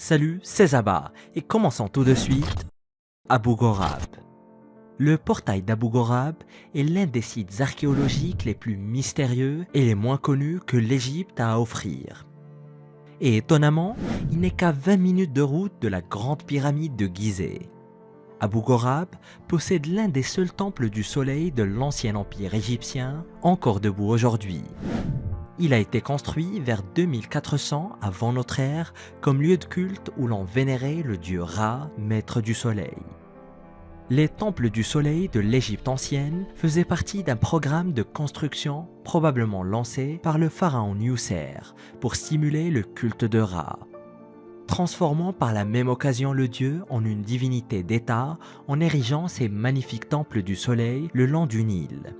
Salut, c'est Zaba et commençons tout de suite Abu Ghorab. Le portail d'Abu Ghorab est l'un des sites archéologiques les plus mystérieux et les moins connus que l'Égypte a à offrir. Et étonnamment, il n'est qu'à 20 minutes de route de la grande pyramide de Gizeh. Abu Ghorab possède l'un des seuls temples du soleil de l'ancien empire égyptien, encore debout aujourd'hui. Il a été construit vers 2400 avant notre ère comme lieu de culte où l'on vénérait le dieu Ra, maître du soleil. Les temples du soleil de l'Égypte ancienne faisaient partie d'un programme de construction probablement lancé par le pharaon Nusser pour stimuler le culte de Ra, transformant par la même occasion le dieu en une divinité d'État en érigeant ces magnifiques temples du soleil le long du Nil.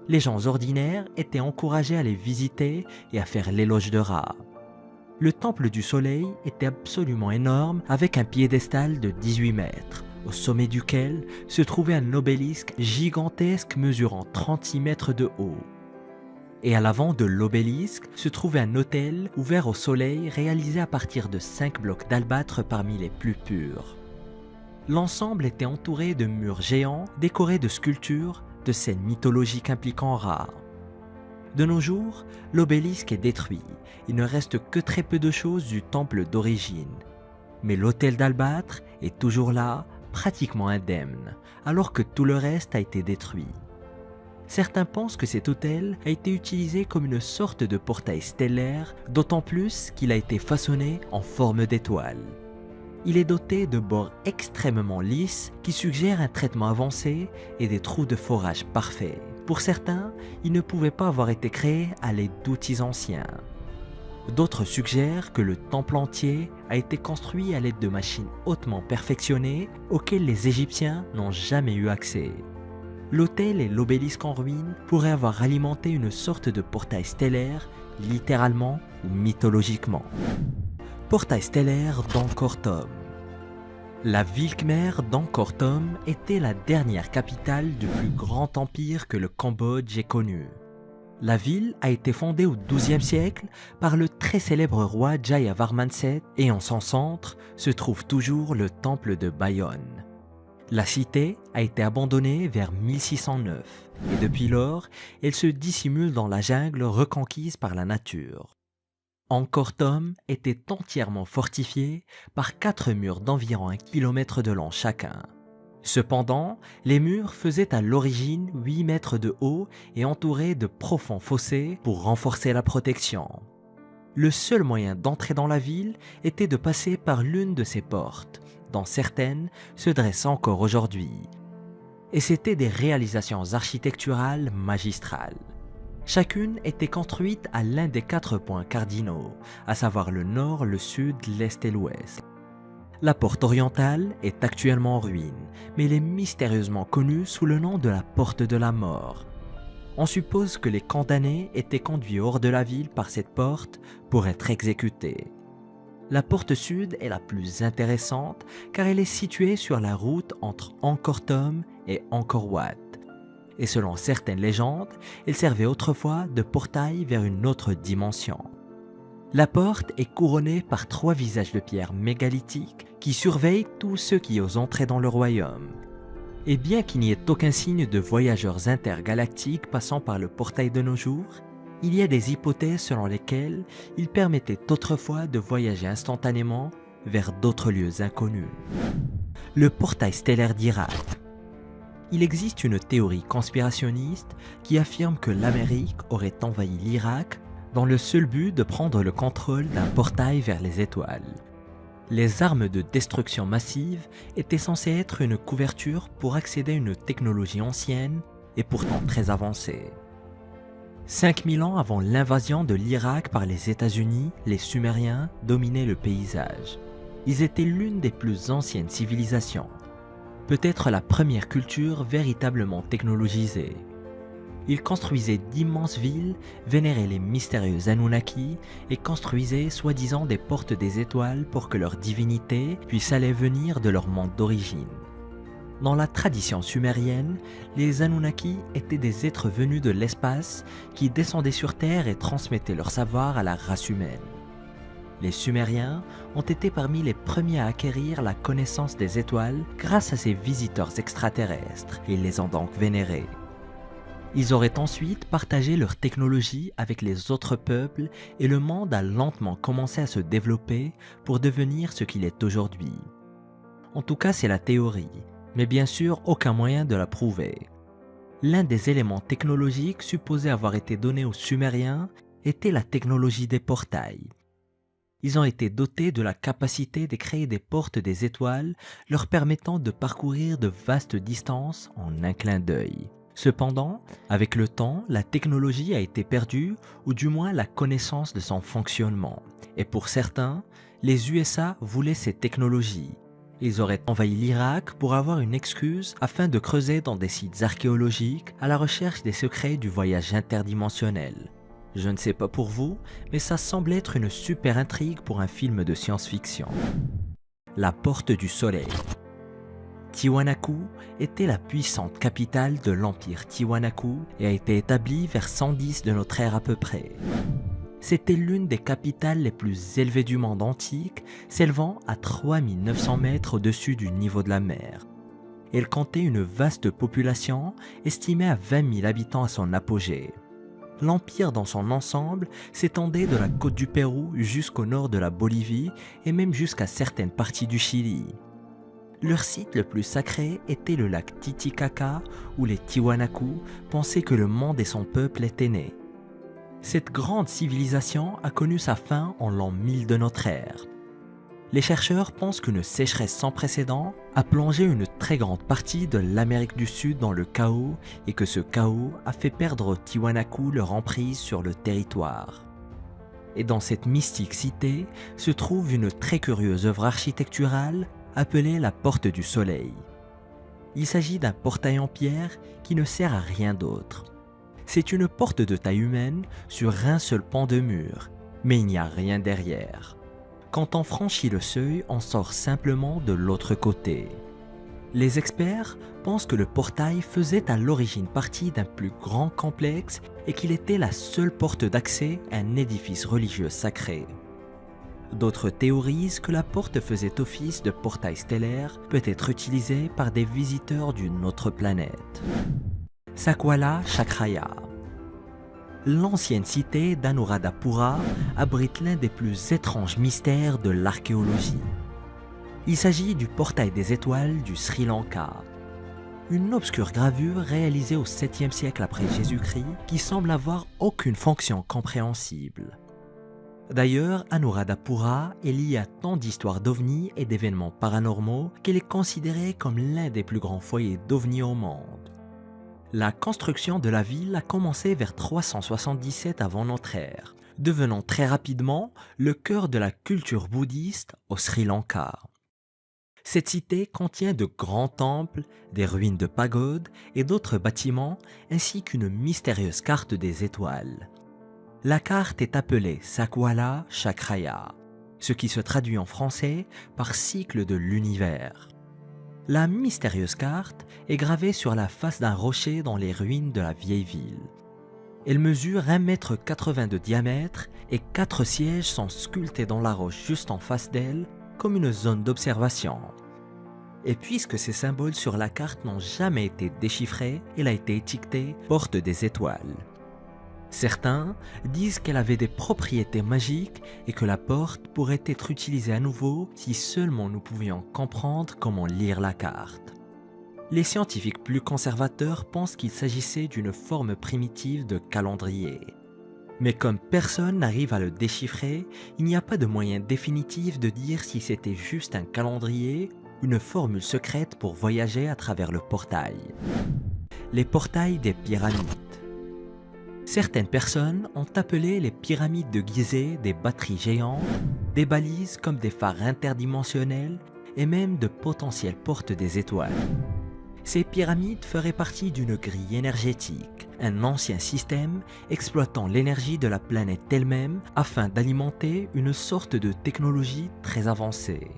Les gens ordinaires étaient encouragés à les visiter et à faire l'éloge de Ra. Le temple du soleil était absolument énorme avec un piédestal de 18 mètres, au sommet duquel se trouvait un obélisque gigantesque mesurant 36 mètres de haut. Et à l'avant de l'obélisque se trouvait un autel ouvert au soleil réalisé à partir de 5 blocs d'albâtre parmi les plus purs. L'ensemble était entouré de murs géants décorés de sculptures de scènes mythologiques impliquant Ra. De nos jours, l'obélisque est détruit. Il ne reste que très peu de choses du temple d'origine. Mais l'autel d'albâtre est toujours là, pratiquement indemne, alors que tout le reste a été détruit. Certains pensent que cet autel a été utilisé comme une sorte de portail stellaire, d'autant plus qu'il a été façonné en forme d'étoile. Il est doté de bords extrêmement lisses qui suggèrent un traitement avancé et des trous de forage parfaits. Pour certains, il ne pouvait pas avoir été créé à l'aide d'outils anciens. D'autres suggèrent que le temple entier a été construit à l'aide de machines hautement perfectionnées auxquelles les Égyptiens n'ont jamais eu accès. L'autel et l'obélisque en ruine pourraient avoir alimenté une sorte de portail stellaire, littéralement ou mythologiquement. Portail stellaire d'Angkor Thom. La ville khmère d'Angkor Thom était la dernière capitale du plus grand empire que le Cambodge ait connu. La ville a été fondée au XIIe siècle par le très célèbre roi Jayavarman VII et en son centre se trouve toujours le temple de Bayonne. La cité a été abandonnée vers 1609 et depuis lors, elle se dissimule dans la jungle reconquise par la nature. Angkor Thom était entièrement fortifié par 4 murs d'environ 1 km de long chacun. Cependant, les murs faisaient à l'origine 8 mètres de haut et entouraient de profonds fossés pour renforcer la protection. Le seul moyen d'entrer dans la ville était de passer par l'une de ces portes, dont certaines se dressent encore aujourd'hui. Et c'étaient des réalisations architecturales magistrales. Chacune était construite à l'un des 4 points cardinaux, à savoir le nord, le sud, l'est et l'ouest. La porte orientale est actuellement en ruine, mais elle est mystérieusement connue sous le nom de la porte de la mort. On suppose que les condamnés étaient conduits hors de la ville par cette porte pour être exécutés. La porte sud est la plus intéressante car elle est située sur la route entre Angkor Thom et Angkor Wat. Et selon certaines légendes, elle servait autrefois de portail vers une autre dimension. La porte est couronnée par 3 visages de pierre mégalithiques qui surveillent tous ceux qui osent entrer dans le royaume. Et bien qu'il n'y ait aucun signe de voyageurs intergalactiques passant par le portail de nos jours, il y a des hypothèses selon lesquelles il permettait autrefois de voyager instantanément vers d'autres lieux inconnus. Le portail stellaire d'Irak. Il existe une théorie conspirationniste qui affirme que l'Amérique aurait envahi l'Irak dans le seul but de prendre le contrôle d'un portail vers les étoiles. Les armes de destruction massive étaient censées être une couverture pour accéder à une technologie ancienne et pourtant très avancée. 5000 ans avant l'invasion de l'Irak par les États-Unis, les Sumériens dominaient le paysage. Ils étaient l'une des plus anciennes civilisations. Peut-être la première culture véritablement technologisée. Ils construisaient d'immenses villes, vénéraient les mystérieux Anunnaki et construisaient soi-disant des portes des étoiles pour que leur divinité puisse aller venir de leur monde d'origine. Dans la tradition sumérienne, les Anunnaki étaient des êtres venus de l'espace qui descendaient sur Terre et transmettaient leur savoir à la race humaine. Les Sumériens ont été parmi les premiers à acquérir la connaissance des étoiles grâce à ces visiteurs extraterrestres et ils les ont donc vénérés. Ils auraient ensuite partagé leur technologie avec les autres peuples et le monde a lentement commencé à se développer pour devenir ce qu'il est aujourd'hui. En tout cas, c'est la théorie, mais bien sûr, aucun moyen de la prouver. L'un des éléments technologiques supposés avoir été donnés aux Sumériens était la technologie des portails. Ils ont été dotés de la capacité de créer des portes des étoiles, leur permettant de parcourir de vastes distances en un clin d'œil. Cependant, avec le temps, la technologie a été perdue, ou du moins la connaissance de son fonctionnement. Et pour certains, les USA voulaient ces technologies. Ils auraient envahi l'Irak pour avoir une excuse afin de creuser dans des sites archéologiques à la recherche des secrets du voyage interdimensionnel. Je ne sais pas pour vous, mais ça semble être une super intrigue pour un film de science-fiction. La Porte du Soleil. Tiwanaku était la puissante capitale de l'empire Tiwanaku et a été établie vers 110 de notre ère à peu près. C'était l'une des capitales les plus élevées du monde antique, s'élevant à 3900 mètres au-dessus du niveau de la mer. Elle comptait une vaste population, estimée à 20 000 habitants à son apogée. L'empire dans son ensemble s'étendait de la côte du Pérou jusqu'au nord de la Bolivie et même jusqu'à certaines parties du Chili. Leur site le plus sacré était le lac Titicaca où les Tiwanaku pensaient que le monde et son peuple étaient nés. Cette grande civilisation a connu sa fin en l'an 1000 de notre ère. Les chercheurs pensent qu'une sécheresse sans précédent a plongé une très grande partie de l'Amérique du Sud dans le chaos et que ce chaos a fait perdre aux Tiwanaku leur emprise sur le territoire. Et dans cette mystique cité se trouve une très curieuse œuvre architecturale appelée la Porte du Soleil. Il s'agit d'un portail en pierre qui ne sert à rien d'autre. C'est une porte de taille humaine sur un seul pan de mur, mais il n'y a rien derrière. Quand on franchit le seuil, on sort simplement de l'autre côté. Les experts pensent que le portail faisait à l'origine partie d'un plus grand complexe et qu'il était la seule porte d'accès à un édifice religieux sacré. D'autres théorisent que la porte faisait office de portail stellaire, peut-être utilisé par des visiteurs d'une autre planète. Sakwala Chakraya. L'ancienne cité d'Anuradhapura abrite l'un des plus étranges mystères de l'archéologie. Il s'agit du portail des étoiles du Sri Lanka. Une obscure gravure réalisée au 7e siècle après Jésus-Christ qui semble avoir aucune fonction compréhensible. D'ailleurs, Anuradhapura est liée à tant d'histoires d'ovnis et d'événements paranormaux qu'elle est considérée comme l'un des plus grands foyers d'ovnis au monde. La construction de la ville a commencé vers 377 avant notre ère, devenant très rapidement le cœur de la culture bouddhiste au Sri Lanka. Cette cité contient de grands temples, des ruines de pagodes et d'autres bâtiments, ainsi qu'une mystérieuse carte des étoiles. La carte est appelée Sakwala Chakraya, ce qui se traduit en français par cycle de l'univers. La mystérieuse carte est gravée sur la face d'un rocher dans les ruines de la vieille ville. Elle mesure 1,80 m de diamètre et 4 sièges sont sculptés dans la roche juste en face d'elle comme une zone d'observation. Et puisque ces symboles sur la carte n'ont jamais été déchiffrés, elle a été étiquetée Porte des étoiles. Certains disent qu'elle avait des propriétés magiques et que la porte pourrait être utilisée à nouveau si seulement nous pouvions comprendre comment lire la carte. Les scientifiques plus conservateurs pensent qu'il s'agissait d'une forme primitive de calendrier. Mais comme personne n'arrive à le déchiffrer, il n'y a pas de moyen définitif de dire si c'était juste un calendrier, une formule secrète pour voyager à travers le portail. Les portails des pyramides. Certaines personnes ont appelé les pyramides de Gizeh des batteries géantes, des balises comme des phares interdimensionnels et même de potentielles portes des étoiles. Ces pyramides feraient partie d'une grille énergétique, un ancien système exploitant l'énergie de la planète elle-même afin d'alimenter une sorte de technologie très avancée.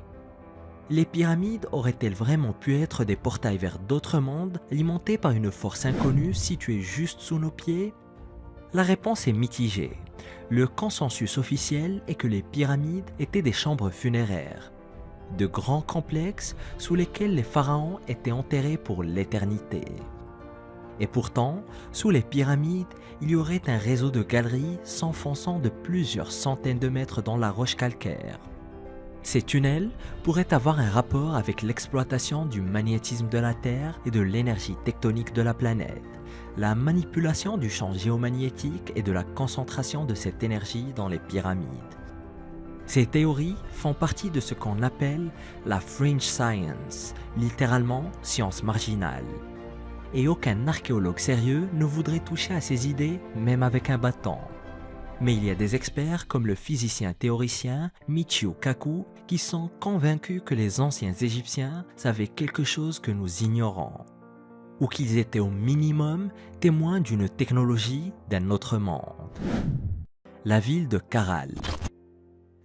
Les pyramides auraient-elles vraiment pu être des portails vers d'autres mondes alimentés par une force inconnue située juste sous nos pieds ? La réponse est mitigée. Le consensus officiel est que les pyramides étaient des chambres funéraires, de grands complexes sous lesquels les pharaons étaient enterrés pour l'éternité. Et pourtant, sous les pyramides, il y aurait un réseau de galeries s'enfonçant de plusieurs centaines de mètres dans la roche calcaire. Ces tunnels pourraient avoir un rapport avec l'exploitation du magnétisme de la Terre et de l'énergie tectonique de la planète, la manipulation du champ géomagnétique et de la concentration de cette énergie dans les pyramides. Ces théories font partie de ce qu'on appelle la fringe science, littéralement science marginale. Et aucun archéologue sérieux ne voudrait toucher à ces idées, même avec un bâton. Mais il y a des experts comme le physicien théoricien Michio Kaku qui sont convaincus que les anciens Égyptiens savaient quelque chose que nous ignorons, ou qu'ils étaient au minimum témoins d'une technologie d'un autre monde. La ville de Caral.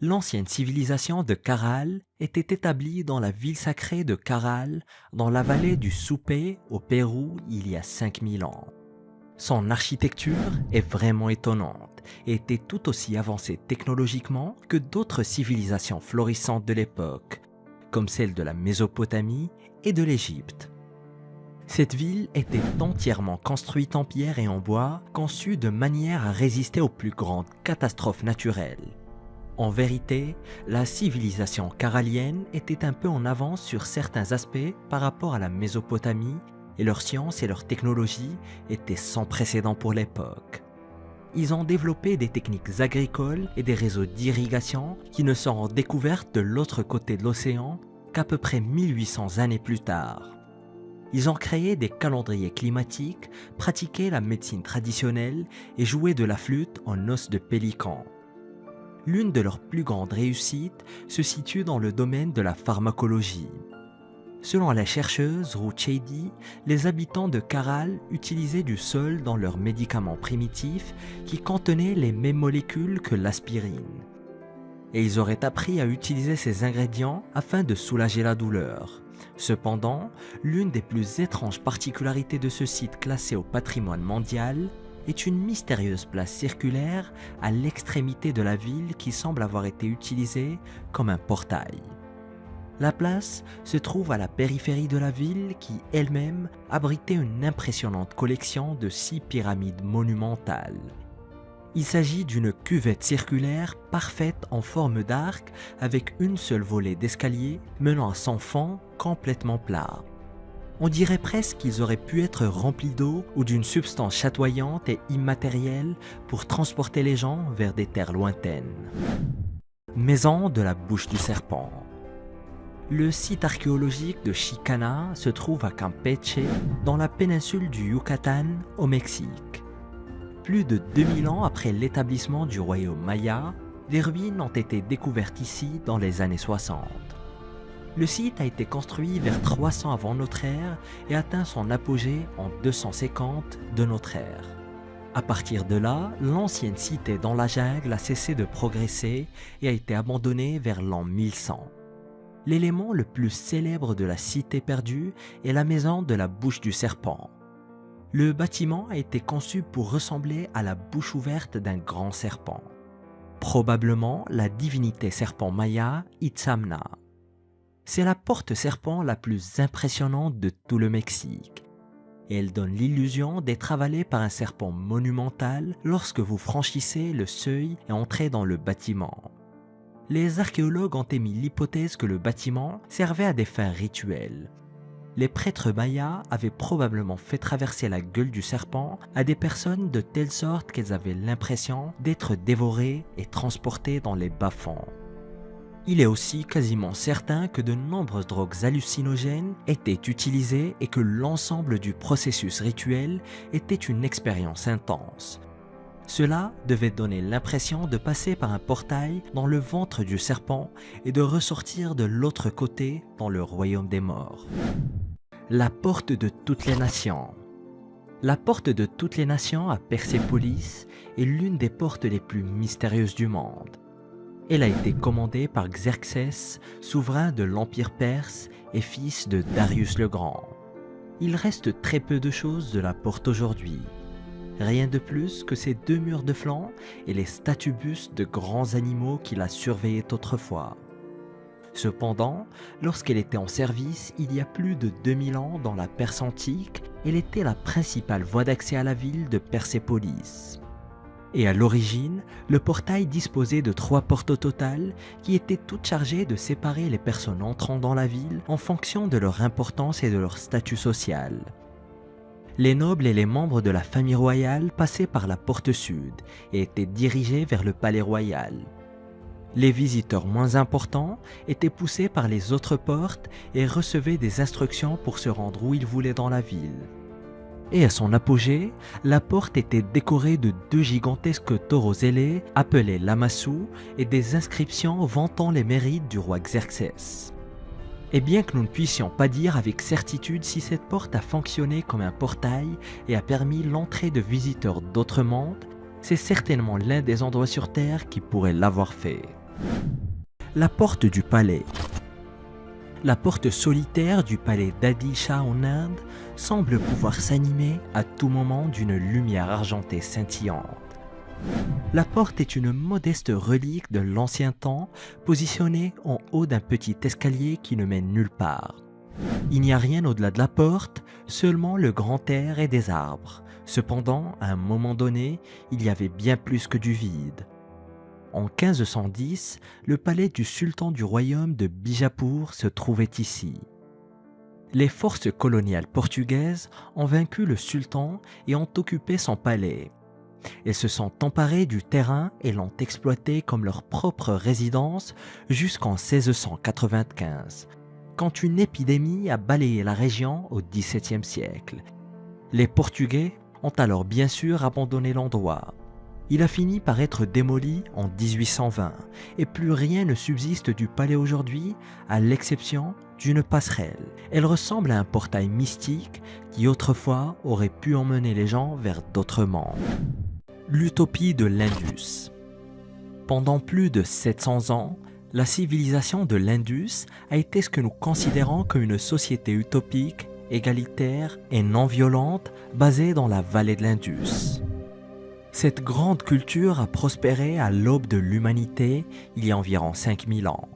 L'ancienne civilisation de Caral était établie dans la ville sacrée de Caral, dans la vallée du Soupé, au Pérou, il y a 5000 ans. Son architecture est vraiment étonnante et était tout aussi avancée technologiquement que d'autres civilisations florissantes de l'époque, comme celle de la Mésopotamie et de l'Égypte. Cette ville était entièrement construite en pierre et en bois, conçue de manière à résister aux plus grandes catastrophes naturelles. En vérité, la civilisation caralienne était un peu en avance sur certains aspects par rapport à la Mésopotamie, et leur science et leur technologie étaient sans précédent pour l'époque. Ils ont développé des techniques agricoles et des réseaux d'irrigation qui ne seront découvertes de l'autre côté de l'océan qu'à peu près 1800 années plus tard. Ils ont créé des calendriers climatiques, pratiqué la médecine traditionnelle et joué de la flûte en os de pélican. L'une de leurs plus grandes réussites se situe dans le domaine de la pharmacologie. Selon la chercheuse Ruth Shady, les habitants de Caral utilisaient du sol dans leurs médicaments primitifs qui contenaient les mêmes molécules que l'aspirine. Et ils auraient appris à utiliser ces ingrédients afin de soulager la douleur. Cependant, l'une des plus étranges particularités de ce site classé au patrimoine mondial est une mystérieuse place circulaire à l'extrémité de la ville qui semble avoir été utilisée comme un portail. La place se trouve à la périphérie de la ville qui elle-même abritait une impressionnante collection de 6 pyramides monumentales. Il s'agit d'une cuvette circulaire parfaite en forme d'arc avec une seule volée d'escalier menant à son fond complètement plat. On dirait presque qu'ils auraient pu être remplis d'eau ou d'une substance chatoyante et immatérielle pour transporter les gens vers des terres lointaines. Maison de la bouche du serpent. Le site archéologique de Chicana se trouve à Campeche, dans la péninsule du Yucatan, au Mexique. Plus de 2000 ans après l'établissement du royaume Maya, des ruines ont été découvertes ici dans les années 60. Le site a été construit vers 300 avant notre ère et atteint son apogée en 250 de notre ère. À partir de là, l'ancienne cité dans la jungle a cessé de progresser et a été abandonnée vers l'an 1100. L'élément le plus célèbre de la cité perdue est la maison de la bouche du serpent. Le bâtiment a été conçu pour ressembler à la bouche ouverte d'un grand serpent. Probablement la divinité serpent maya Itzamna. C'est la porte serpent la plus impressionnante de tout le Mexique. Et elle donne l'illusion d'être avalée par un serpent monumental lorsque vous franchissez le seuil et entrez dans le bâtiment. Les archéologues ont émis l'hypothèse que le bâtiment servait à des fins rituelles. Les prêtres mayas avaient probablement fait traverser la gueule du serpent à des personnes de telle sorte qu'elles avaient l'impression d'être dévorées et transportées dans les bas-fonds. Il est aussi quasiment certain que de nombreuses drogues hallucinogènes étaient utilisées et que l'ensemble du processus rituel était une expérience intense. Cela devait donner l'impression de passer par un portail dans le ventre du serpent et de ressortir de l'autre côté dans le royaume des morts. La porte de toutes les nations. La porte de toutes les nations à Persépolis est l'une des portes les plus mystérieuses du monde. Elle a été commandée par Xerxès, souverain de l'Empire perse et fils de Darius le Grand. Il reste très peu de choses de la porte aujourd'hui. rien de plus que ses 2 murs de flanc et les statues-bustes de grands animaux qui la surveillaient autrefois. Cependant, lorsqu'elle était en service il y a plus de 2000 ans dans la Perse antique, elle était la principale voie d'accès à la ville de Persépolis. Et à l'origine, le portail disposait de 3 portes au total qui étaient toutes chargées de séparer les personnes entrant dans la ville en fonction de leur importance et de leur statut social. Les nobles et les membres de la famille royale passaient par la porte sud et étaient dirigés vers le palais royal. Les visiteurs moins importants étaient poussés par les autres portes et recevaient des instructions pour se rendre où ils voulaient dans la ville. Et à son apogée, la porte était décorée de 2 gigantesques taureaux ailés appelés lamassous et des inscriptions vantant les mérites du roi Xerxès. Et bien que nous ne puissions pas dire avec certitude si cette porte a fonctionné comme un portail et a permis l'entrée de visiteurs d'autres mondes, c'est certainement l'un des endroits sur Terre qui pourrait l'avoir fait. La porte du palais. La porte solitaire du palais d'Adil Shah en Inde semble pouvoir s'animer à tout moment d'une lumière argentée scintillante. La porte est une modeste relique de l'ancien temps, positionnée en haut d'un petit escalier qui ne mène nulle part. Il n'y a rien au-delà de la porte, seulement le grand air et des arbres. Cependant, à un moment donné, il y avait bien plus que du vide. En 1510, le palais du sultan du royaume de Bijapur se trouvait ici. Les forces coloniales portugaises ont vaincu le sultan et ont occupé son palais. Elles se sont emparées du terrain et l'ont exploité comme leur propre résidence jusqu'en 1695, quand une épidémie a balayé la région au XVIIe siècle. Les Portugais ont alors bien sûr abandonné l'endroit. Il a fini par être démoli en 1820 et plus rien ne subsiste du palais aujourd'hui à l'exception d'une passerelle. Elle ressemble à un portail mystique qui autrefois aurait pu emmener les gens vers d'autres mondes. L'utopie de l'Indus. Pendant plus de 700 ans, la civilisation de l'Indus a été ce que nous considérons comme une société utopique, égalitaire et non violente basée dans la vallée de l'Indus. Cette grande culture a prospéré à l'aube de l'humanité il y a environ 5000 ans.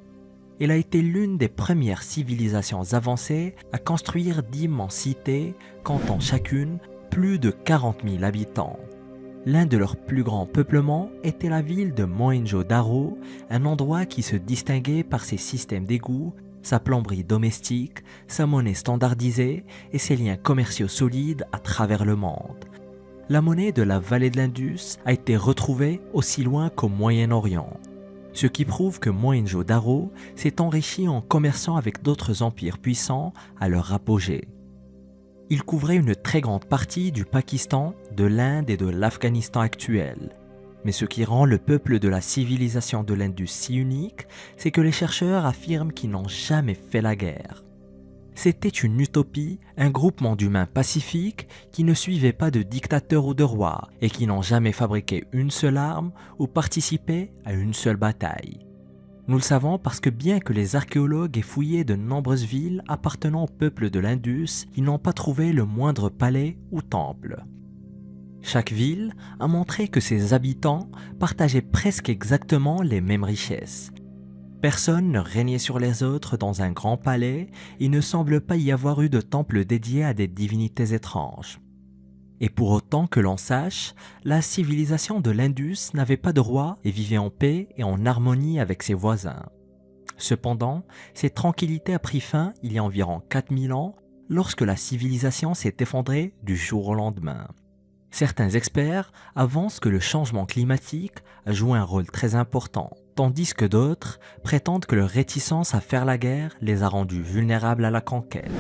Elle a été l'une des premières civilisations avancées à construire d'immenses cités comptant chacune plus de 40 000 habitants. L'un de leurs plus grands peuplements était la ville de Mohenjo-Daro, un endroit qui se distinguait par ses systèmes d'égouts, sa plomberie domestique, sa monnaie standardisée et ses liens commerciaux solides à travers le monde. La monnaie de la vallée de l'Indus a été retrouvée aussi loin qu'au Moyen-Orient, ce qui prouve que Mohenjo-Daro s'est enrichi en commerçant avec d'autres empires puissants à leur apogée. Il couvrait une très grande partie du Pakistan, de l'Inde et de l'Afghanistan actuel. Mais ce qui rend le peuple de la civilisation de l'Indus si unique, c'est que les chercheurs affirment qu'ils n'ont jamais fait la guerre. C'était une utopie, un groupement d'humains pacifiques qui ne suivaient pas de dictateurs ou de rois et qui n'ont jamais fabriqué une seule arme ou participé à une seule bataille. Nous le savons parce que bien que les archéologues aient fouillé de nombreuses villes appartenant au peuple de l'Indus, ils n'ont pas trouvé le moindre palais ou temple. Chaque ville a montré que ses habitants partageaient presque exactement les mêmes richesses. Personne ne régnait sur les autres dans un grand palais et il ne semble pas y avoir eu de temple dédié à des divinités étranges. Et pour autant que l'on sache, la civilisation de l'Indus n'avait pas de roi et vivait en paix et en harmonie avec ses voisins. Cependant, cette tranquillité a pris fin il y a environ 4000 ans lorsque la civilisation s'est effondrée du jour au lendemain. Certains experts avancent que le changement climatique a joué un rôle très important, tandis que d'autres prétendent que leur réticence à faire la guerre les a rendus vulnérables à la conquête.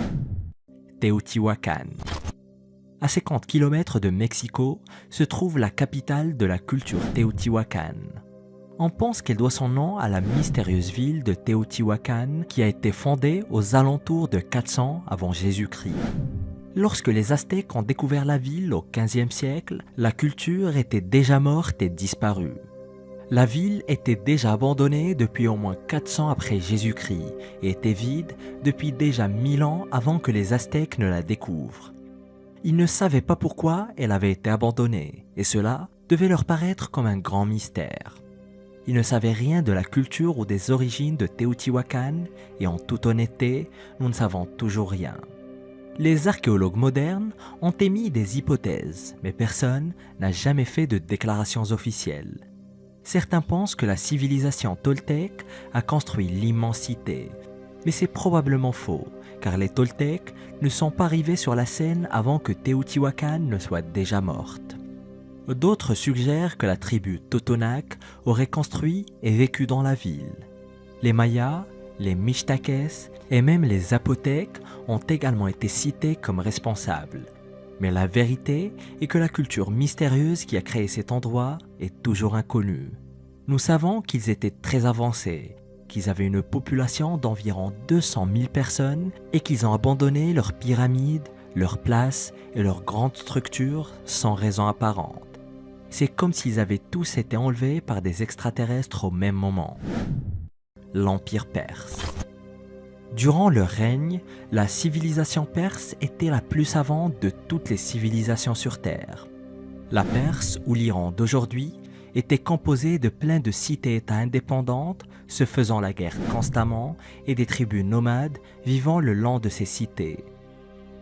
Teotihuacan. À 50 km de Mexico se trouve la capitale de la culture Teotihuacan. On pense qu'elle doit son nom à la mystérieuse ville de Teotihuacan qui a été fondée aux alentours de 400 avant Jésus-Christ. Lorsque les Aztèques ont découvert la ville au XVe siècle, la culture était déjà morte et disparue. La ville était déjà abandonnée depuis au moins 400 après Jésus-Christ et était vide depuis déjà 1000 ans avant que les Aztèques ne la découvrent. Ils ne savaient pas pourquoi elle avait été abandonnée, et cela devait leur paraître comme un grand mystère. Ils ne savaient rien de la culture ou des origines de Teotihuacan, et en toute honnêteté, nous ne savons toujours rien. Les archéologues modernes ont émis des hypothèses, mais personne n'a jamais fait de déclarations officielles. Certains pensent que la civilisation toltèque a construit l'immense cité, mais c'est probablement faux, car les Toltèques ne sont pas arrivés sur la scène avant que Teotihuacan ne soit déjà morte. D'autres suggèrent que la tribu Totonac aurait construit et vécu dans la ville. Les Mayas, les Mixteques et même les Zapotèques ont également été cités comme responsables. Mais la vérité est que la culture mystérieuse qui a créé cet endroit est toujours inconnue. Nous savons qu'ils étaient très avancés, qu'ils avaient une population d'environ 200 000 personnes et qu'ils ont abandonné leurs pyramides, leurs places et leurs grandes structures sans raison apparente. C'est comme s'ils avaient tous été enlevés par des extraterrestres au même moment. L'Empire perse. Durant leur règne, la civilisation perse était la plus savante de toutes les civilisations sur Terre. La Perse, ou l'Iran d'aujourd'hui, était composée de plein de cités-États indépendantes, se faisant la guerre constamment, et des tribus nomades vivant le long de ces cités.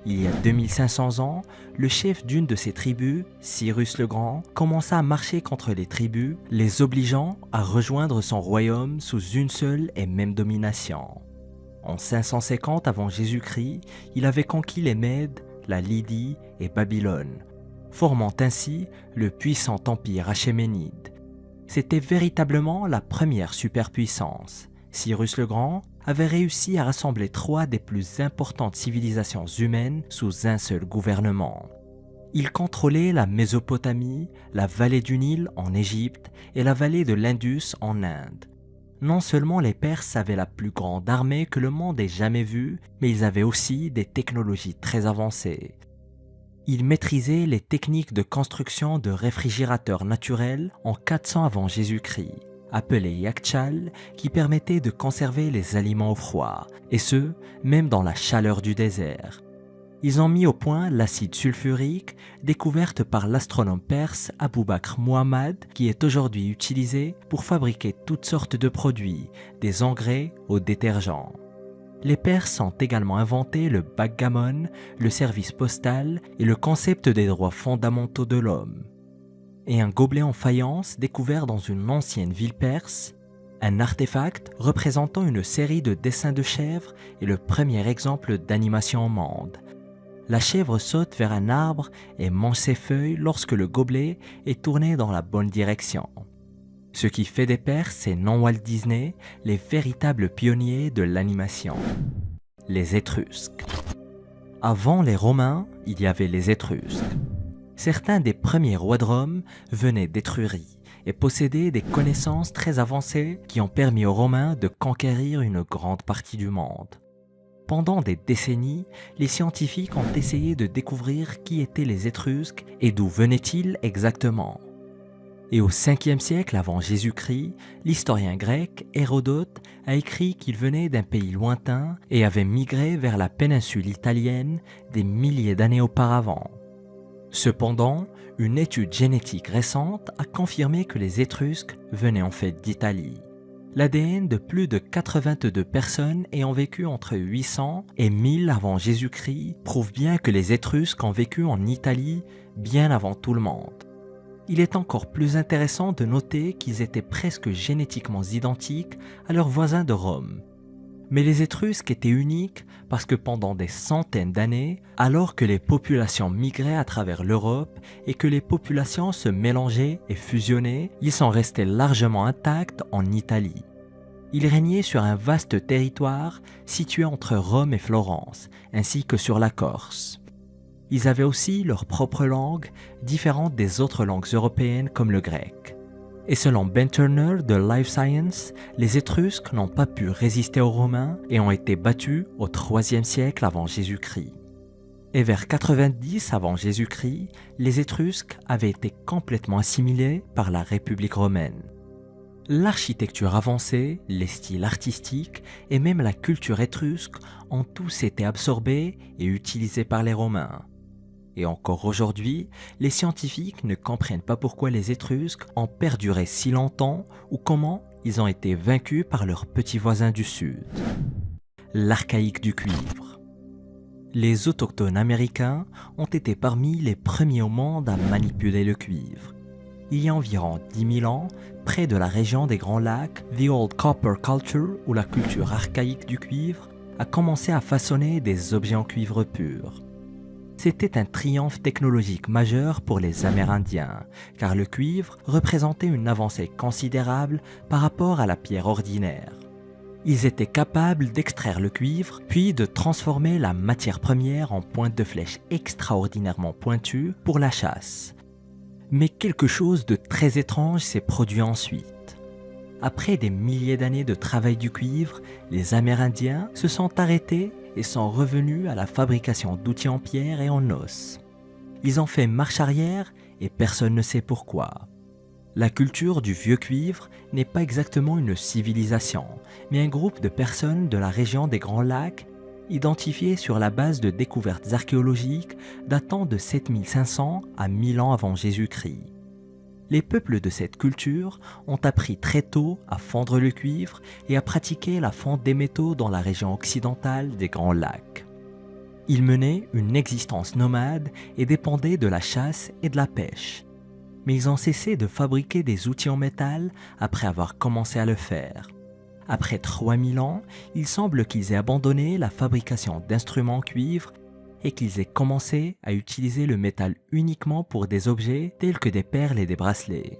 Il y a 2500 ans, le chef d'une de ces tribus, Cyrus le Grand, commença à marcher contre les tribus, les obligeant à rejoindre son royaume sous une seule et même domination. En 550 avant Jésus-Christ, il avait conquis les Mèdes, la Lydie et Babylone, formant ainsi le puissant empire achéménide. C'était véritablement la première superpuissance. Cyrus le Grand avait réussi à rassembler 3 des plus importantes civilisations humaines sous un seul gouvernement. Il contrôlait la Mésopotamie, la vallée du Nil en Égypte et la vallée de l'Indus en Inde. Non seulement les Perses avaient la plus grande armée que le monde ait jamais vue, mais ils avaient aussi des technologies très avancées. Ils maîtrisaient les techniques de construction de réfrigérateurs naturels en 400 avant Jésus-Christ, appelés yakchal, qui permettaient de conserver les aliments au froid, et ce, même dans la chaleur du désert. Ils ont mis au point l'acide sulfurique, découverte par l'astronome perse Abou Bakr Muhammad, qui est aujourd'hui utilisé pour fabriquer toutes sortes de produits, des engrais aux détergents. Les Perses ont également inventé le backgammon, le service postal et le concept des droits fondamentaux de l'homme. Et un gobelet en faïence découvert dans une ancienne ville perse, un artefact représentant une série de dessins de chèvres est le premier exemple d'animation au monde. La chèvre saute vers un arbre et mange ses feuilles lorsque le gobelet est tourné dans la bonne direction. Ce qui fait des Perses et non Walt Disney les véritables pionniers de l'animation. Les Étrusques. Avant les Romains, il y avait les Étrusques. Certains des premiers rois de Rome venaient d'Étrurie et possédaient des connaissances très avancées qui ont permis aux Romains de conquérir une grande partie du monde. Pendant des décennies, les scientifiques ont essayé de découvrir qui étaient les Étrusques et d'où venaient-ils exactement. Et au 5e siècle avant Jésus-Christ, l'historien grec Hérodote a écrit qu'ils venaient d'un pays lointain et avaient migré vers la péninsule italienne des milliers d'années auparavant. Cependant, une étude génétique récente a confirmé que les Étrusques venaient en fait d'Italie. L'ADN de plus de 82 personnes ayant vécu entre 800 et 1000 avant Jésus-Christ prouve bien que les Étrusques ont vécu en Italie bien avant tout le monde. Il est encore plus intéressant de noter qu'ils étaient presque génétiquement identiques à leurs voisins de Rome. Mais les Étrusques étaient uniques parce que pendant des centaines d'années, alors que les populations migraient à travers l'Europe et que les populations se mélangeaient et fusionnaient, ils sont restés largement intacts en Italie. Ils régnaient sur un vaste territoire situé entre Rome et Florence, ainsi que sur la Corse. Ils avaient aussi leur propre langue, différente des autres langues européennes comme le grec. Et selon Ben Turner de Life Science, les Étrusques n'ont pas pu résister aux Romains et ont été battus au 3e siècle avant Jésus-Christ. Et vers 90 avant Jésus-Christ, les Étrusques avaient été complètement assimilés par la République romaine. L'architecture avancée, les styles artistiques et même la culture étrusque ont tous été absorbés et utilisés par les Romains. Et encore aujourd'hui, les scientifiques ne comprennent pas pourquoi les Étrusques ont perduré si longtemps ou comment ils ont été vaincus par leurs petits voisins du sud. L'archaïque du cuivre. Les autochtones américains ont été parmi les premiers au monde à manipuler le cuivre. Il y a environ 10 000 ans, près de la région des Grands Lacs, The Old Copper Culture, ou la culture archaïque du cuivre, a commencé à façonner des objets en cuivre pur. C'était un triomphe technologique majeur pour les Amérindiens, car le cuivre représentait une avancée considérable par rapport à la pierre ordinaire. Ils étaient capables d'extraire le cuivre, puis de transformer la matière première en pointe de flèche extraordinairement pointue pour la chasse. Mais quelque chose de très étrange s'est produit ensuite. Après des milliers d'années de travail du cuivre, les Amérindiens se sont arrêtés et sont revenus à la fabrication d'outils en pierre et en os. Ils ont fait marche arrière et personne ne sait pourquoi. La culture du vieux cuivre n'est pas exactement une civilisation, mais un groupe de personnes de la région des Grands Lacs identifiées sur la base de découvertes archéologiques datant de 7500 à 1000 ans avant Jésus-Christ. Les peuples de cette culture ont appris très tôt à fondre le cuivre et à pratiquer la fonte des métaux dans la région occidentale des Grands Lacs. Ils menaient une existence nomade et dépendaient de la chasse et de la pêche. Mais ils ont cessé de fabriquer des outils en métal après avoir commencé à le faire. Après 3000 ans, il semble qu'ils aient abandonné la fabrication d'instruments en cuivre et qu'ils aient commencé à utiliser le métal uniquement pour des objets tels que des perles et des bracelets.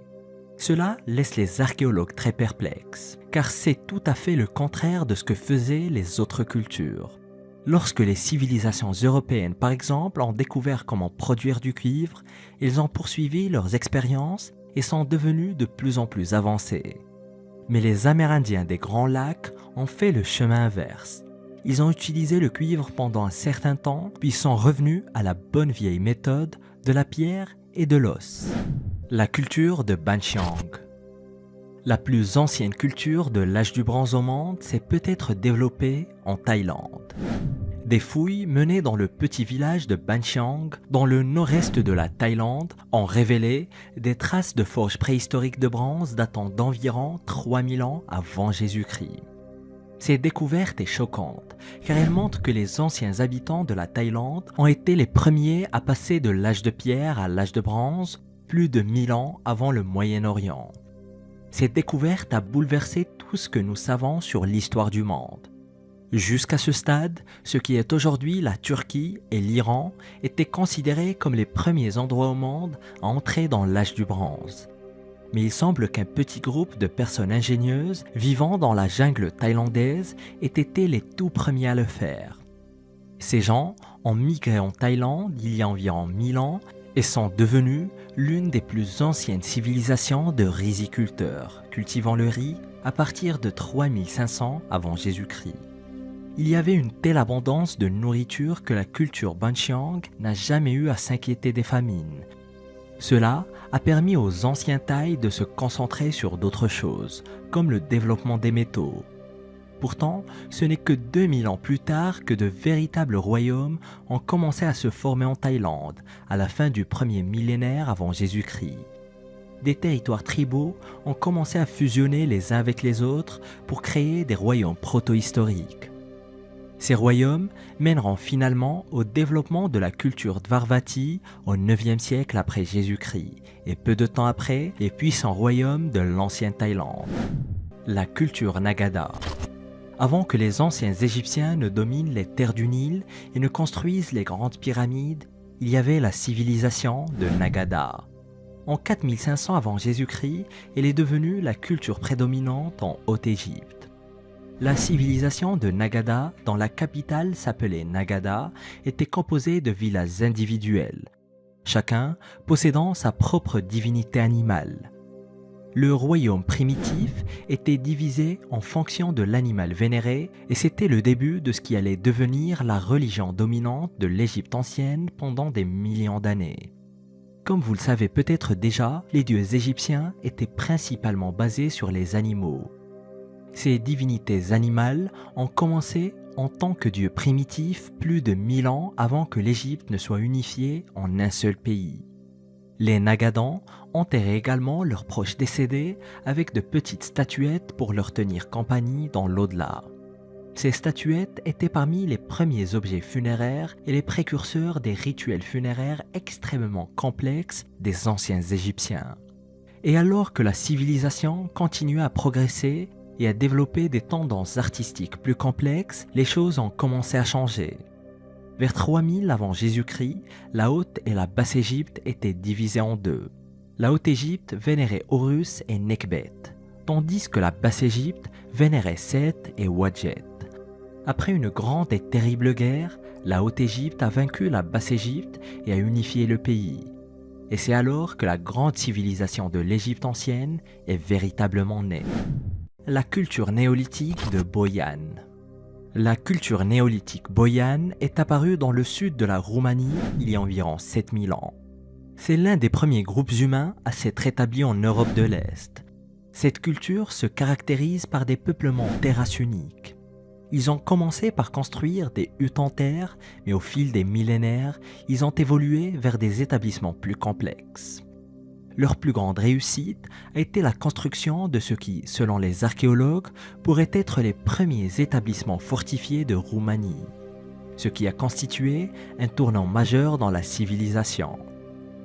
Cela laisse les archéologues très perplexes, car c'est tout à fait le contraire de ce que faisaient les autres cultures. Lorsque les civilisations européennes, par exemple, ont découvert comment produire du cuivre, ils ont poursuivi leurs expériences et sont devenus de plus en plus avancés. Mais les Amérindiens des Grands Lacs ont fait le chemin inverse. Ils ont utilisé le cuivre pendant un certain temps, puis sont revenus à la bonne vieille méthode de la pierre et de l'os. La culture de Banxiang. La plus ancienne culture de l'âge du bronze au monde s'est peut-être développée en Thaïlande. Des fouilles menées dans le petit village de Banxiang, dans le nord-est de la Thaïlande, ont révélé des traces de forges préhistoriques de bronze datant d'environ 3000 ans avant Jésus-Christ. Cette découverte est choquante, car elle montre que les anciens habitants de la Thaïlande ont été les premiers à passer de l'âge de pierre à l'âge de bronze, plus de 1000 ans avant le Moyen-Orient. Cette découverte a bouleversé tout ce que nous savons sur l'histoire du monde. Jusqu'à ce stade, ce qui est aujourd'hui la Turquie et l'Iran étaient considérés comme les premiers endroits au monde à entrer dans l'âge du bronze. Mais il semble qu'un petit groupe de personnes ingénieuses vivant dans la jungle thaïlandaise aient été les tout premiers à le faire. Ces gens ont migré en Thaïlande il y a environ 1000 ans et sont devenus l'une des plus anciennes civilisations de riziculteurs, cultivant le riz à partir de 3500 avant Jésus-Christ. Il y avait une telle abondance de nourriture que la culture Banxiang n'a jamais eu à s'inquiéter des famines. Cela a permis aux anciens Thaïs de se concentrer sur d'autres choses, comme le développement des métaux. Pourtant, ce n'est que 2000 ans plus tard que de véritables royaumes ont commencé à se former en Thaïlande, à la fin du premier millénaire avant Jésus-Christ. Des territoires tribaux ont commencé à fusionner les uns avec les autres pour créer des royaumes proto-historiques. Ces royaumes mèneront finalement au développement de la culture Dvarvati au IXe siècle après Jésus-Christ et peu de temps après les puissants royaumes de l'ancienne Thaïlande. La culture Nagada. Avant que les anciens Égyptiens ne dominent les terres du Nil et ne construisent les grandes pyramides, il y avait la civilisation de Nagada. En 4500 avant Jésus-Christ, elle est devenue la culture prédominante en Haute-Égypte. La civilisation de Nagada, dont la capitale s'appelait Nagada, était composée de villages individuels, chacun possédant sa propre divinité animale. Le royaume primitif était divisé en fonction de l'animal vénéré et c'était le début de ce qui allait devenir la religion dominante de l'Égypte ancienne pendant des millions d'années. Comme vous le savez peut-être déjà, les dieux égyptiens étaient principalement basés sur les animaux. Ces divinités animales ont commencé en tant que dieu primitif plus de 1000 ans avant que l'Égypte ne soit unifiée en un seul pays. Les Nagadans enterraient également leurs proches décédés avec de petites statuettes pour leur tenir compagnie dans l'au-delà. Ces statuettes étaient parmi les premiers objets funéraires et les précurseurs des rituels funéraires extrêmement complexes des anciens Égyptiens. Et alors que la civilisation continuait à progresser et à développer des tendances artistiques plus complexes, les choses ont commencé à changer. Vers 3000 avant Jésus-Christ, la Haute et la Basse-Égypte étaient divisées en deux. La Haute-Égypte vénérait Horus et Nekhbet, tandis que la Basse-Égypte vénérait Seth et Wadjet. Après une grande et terrible guerre, la Haute-Égypte a vaincu la Basse-Égypte et a unifié le pays. Et c'est alors que la grande civilisation de l'Égypte ancienne est véritablement née. La culture néolithique de Boyan. La culture néolithique Boyan est apparue dans le sud de la Roumanie il y a environ 7000 ans. C'est l'un des premiers groupes humains à s'être établi en Europe de l'Est. Cette culture se caractérise par des peuplements terrasses uniques. Ils ont commencé par construire des huttes en terre, mais au fil des millénaires, ils ont évolué vers des établissements plus complexes. Leur plus grande réussite a été la construction de ce qui, selon les archéologues, pourrait être les premiers établissements fortifiés de Roumanie, ce qui a constitué un tournant majeur dans la civilisation.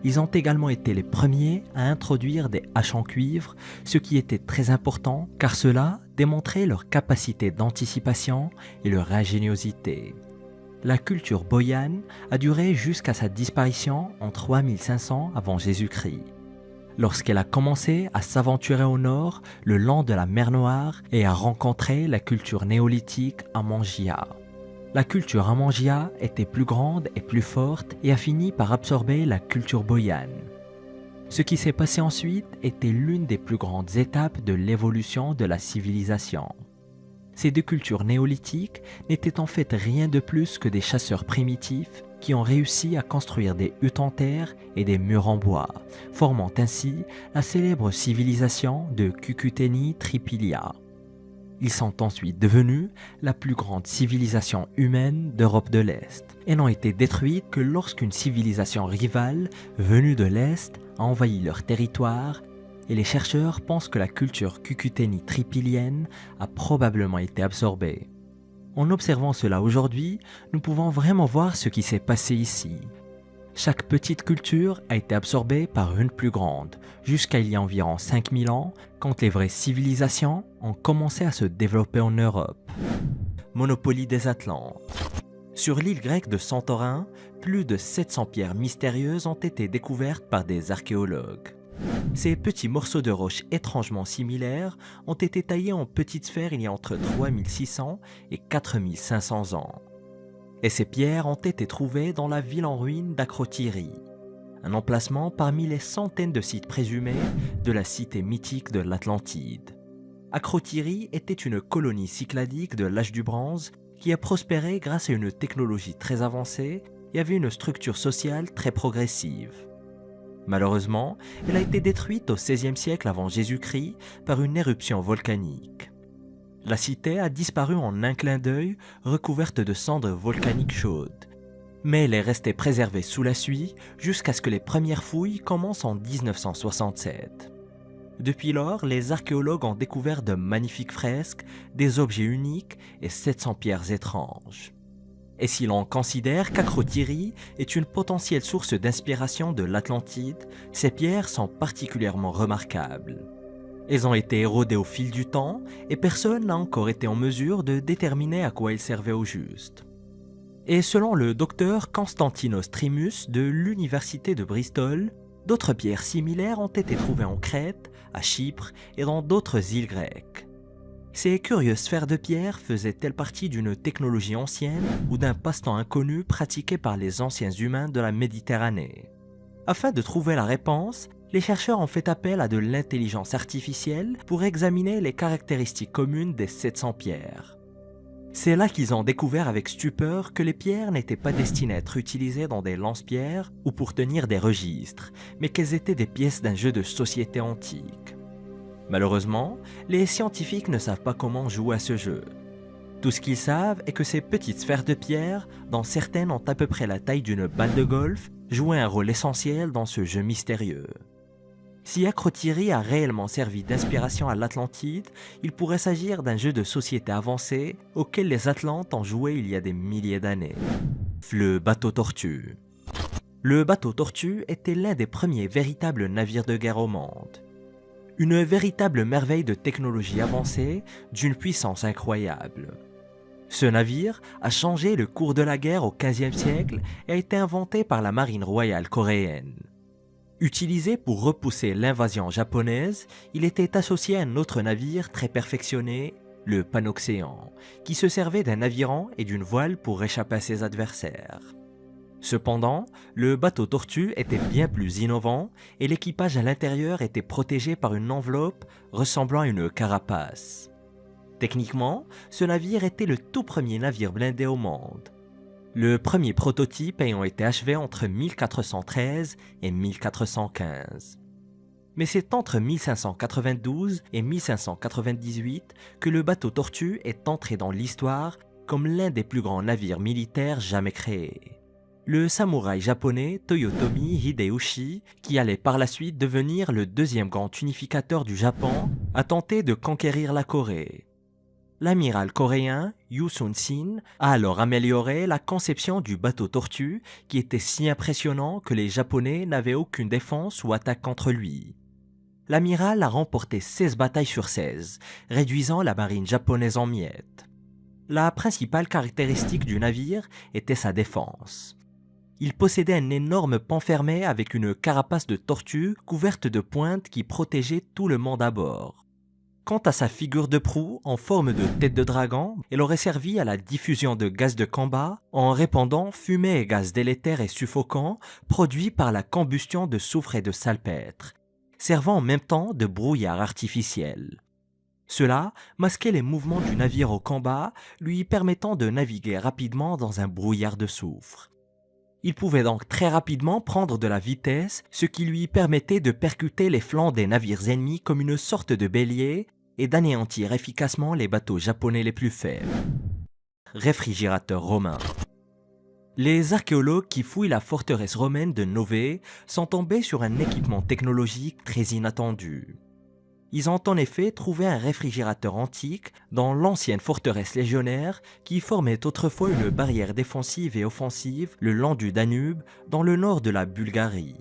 Ils ont également été les premiers à introduire des haches en cuivre, ce qui était très important car cela démontrait leur capacité d'anticipation et leur ingéniosité. La culture boyane a duré jusqu'à sa disparition en 3500 avant Jésus-Christ, lorsqu'elle a commencé à s'aventurer au nord le long de la mer Noire et à rencontrer la culture néolithique Amangia. La culture Amangia était plus grande et plus forte et a fini par absorber la culture boyane. Ce qui s'est passé ensuite était l'une des plus grandes étapes de l'évolution de la civilisation. Ces deux cultures néolithiques n'étaient en fait rien de plus que des chasseurs primitifs qui ont réussi à construire des huttes en terre et des murs en bois, formant ainsi la célèbre civilisation de Cucuteni-Tripilia. Ils sont ensuite devenus la plus grande civilisation humaine d'Europe de l'Est et n'ont été détruites que lorsqu'une civilisation rivale venue de l'Est a envahi leur territoire, et les chercheurs pensent que la culture Cucuteni-Tripilienne a probablement été absorbée. En observant cela aujourd'hui, nous pouvons vraiment voir ce qui s'est passé ici. Chaque petite culture a été absorbée par une plus grande, jusqu'à il y a environ 5000 ans, quand les vraies civilisations ont commencé à se développer en Europe. Monopolie des Atlantes. Sur l'île grecque de Santorin, plus de 700 pierres mystérieuses ont été découvertes par des archéologues. Ces petits morceaux de roches étrangement similaires ont été taillés en petites sphères il y a entre 3600 et 4500 ans. Et ces pierres ont été trouvées dans la ville en ruine d'Akrotiri, un emplacement parmi les centaines de sites présumés de la cité mythique de l'Atlantide. Akrotiri était une colonie cycladique de l'âge du bronze qui a prospéré grâce à une technologie très avancée et avait une structure sociale très progressive. Malheureusement, elle a été détruite au XVIe siècle avant Jésus-Christ par une éruption volcanique. La cité a disparu en un clin d'œil, recouverte de cendres volcaniques chaudes. Mais elle est restée préservée sous la suie jusqu'à ce que les premières fouilles commencent en 1967. Depuis lors, les archéologues ont découvert de magnifiques fresques, des objets uniques et 700 pierres étranges. Et si l'on considère qu'Akrotiri est une potentielle source d'inspiration de l'Atlantide, ces pierres sont particulièrement remarquables. Elles ont été érodées au fil du temps et personne n'a encore été en mesure de déterminer à quoi elles servaient au juste. Et selon le docteur Konstantinos Trimus de l'université de Bristol, d'autres pierres similaires ont été trouvées en Crète, à Chypre et dans d'autres îles grecques. Ces curieuses sphères de pierre faisaient-elles partie d'une technologie ancienne ou d'un passe-temps inconnu pratiqué par les anciens humains de la Méditerranée? Afin de trouver la réponse, les chercheurs ont fait appel à de l'intelligence artificielle pour examiner les caractéristiques communes des 700 pierres. C'est là qu'ils ont découvert avec stupeur que les pierres n'étaient pas destinées à être utilisées dans des lance-pierres ou pour tenir des registres, mais qu'elles étaient des pièces d'un jeu de société antique. Malheureusement, les scientifiques ne savent pas comment jouer à ce jeu. Tout ce qu'ils savent est que ces petites sphères de pierre, dont certaines ont à peu près la taille d'une balle de golf, jouaient un rôle essentiel dans ce jeu mystérieux. Si Akrotiri a réellement servi d'inspiration à l'Atlantide, il pourrait s'agir d'un jeu de société avancé auquel les Atlantes ont joué il y a des milliers d'années. Le bateau tortue. Le bateau tortue était l'un des premiers véritables navires de guerre au monde. Une véritable merveille de technologie avancée d'une puissance incroyable. Ce navire a changé le cours de la guerre au XVe siècle et a été inventé par la marine royale coréenne. Utilisé pour repousser l'invasion japonaise, il était associé à un autre navire très perfectionné, le Panoxéan, qui se servait d'un aviron et d'une voile pour échapper à ses adversaires. Cependant, le bateau tortue était bien plus innovant et l'équipage à l'intérieur était protégé par une enveloppe ressemblant à une carapace. Techniquement, ce navire était le tout premier navire blindé au monde. Le premier prototype ayant été achevé entre 1413 et 1415. Mais c'est entre 1592 et 1598 que le bateau tortue est entré dans l'histoire comme l'un des plus grands navires militaires jamais créés. Le samouraï japonais Toyotomi Hideyoshi, qui allait par la suite devenir le deuxième grand unificateur du Japon, a tenté de conquérir la Corée. L'amiral coréen Yu Sun-sin a alors amélioré la conception du bateau tortue qui était si impressionnant que les Japonais n'avaient aucune défense ou attaque contre lui. L'amiral a remporté 16 batailles sur 16, réduisant la marine japonaise en miettes. La principale caractéristique du navire était sa défense. Il possédait un énorme pont fermé avec une carapace de tortue couverte de pointes qui protégeait tout le monde à bord. Quant à sa figure de proue en forme de tête de dragon, elle aurait servi à la diffusion de gaz de combat en répandant fumée et gaz délétères et suffocants produits par la combustion de soufre et de salpêtre, servant en même temps de brouillard artificiel. Cela masquait les mouvements du navire au combat, lui permettant de naviguer rapidement dans un brouillard de soufre. Il pouvait donc très rapidement prendre de la vitesse, ce qui lui permettait de percuter les flancs des navires ennemis comme une sorte de bélier et d'anéantir efficacement les bateaux japonais les plus faibles. Réfrigérateur romain. Les archéologues qui fouillent la forteresse romaine de Nové sont tombés sur un équipement technologique très inattendu. Ils ont en effet trouvé un réfrigérateur antique dans l'ancienne forteresse légionnaire qui formait autrefois une barrière défensive et offensive le long du Danube dans le nord de la Bulgarie.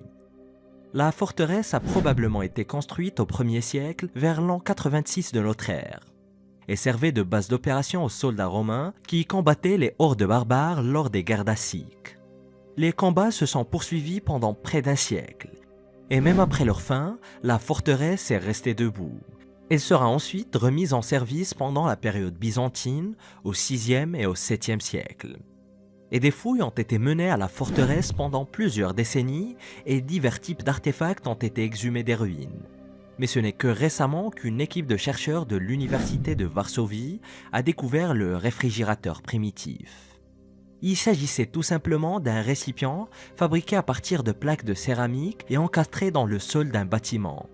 La forteresse a probablement été construite au 1er siècle vers l'an 86 de notre ère et servait de base d'opération aux soldats romains qui combattaient les hordes barbares lors des guerres daciques. Les combats se sont poursuivis pendant près d'un siècle. Et même après leur fin, la forteresse est restée debout. Elle sera ensuite remise en service pendant la période byzantine au 6e et au 7e siècle. Et des fouilles ont été menées à la forteresse pendant plusieurs décennies et divers types d'artefacts ont été exhumés des ruines. Mais ce n'est que récemment qu'une équipe de chercheurs de l'université de Varsovie a découvert le réfrigérateur primitif. Il s'agissait tout simplement d'un récipient fabriqué à partir de plaques de céramique et encastré dans le sol d'un bâtiment.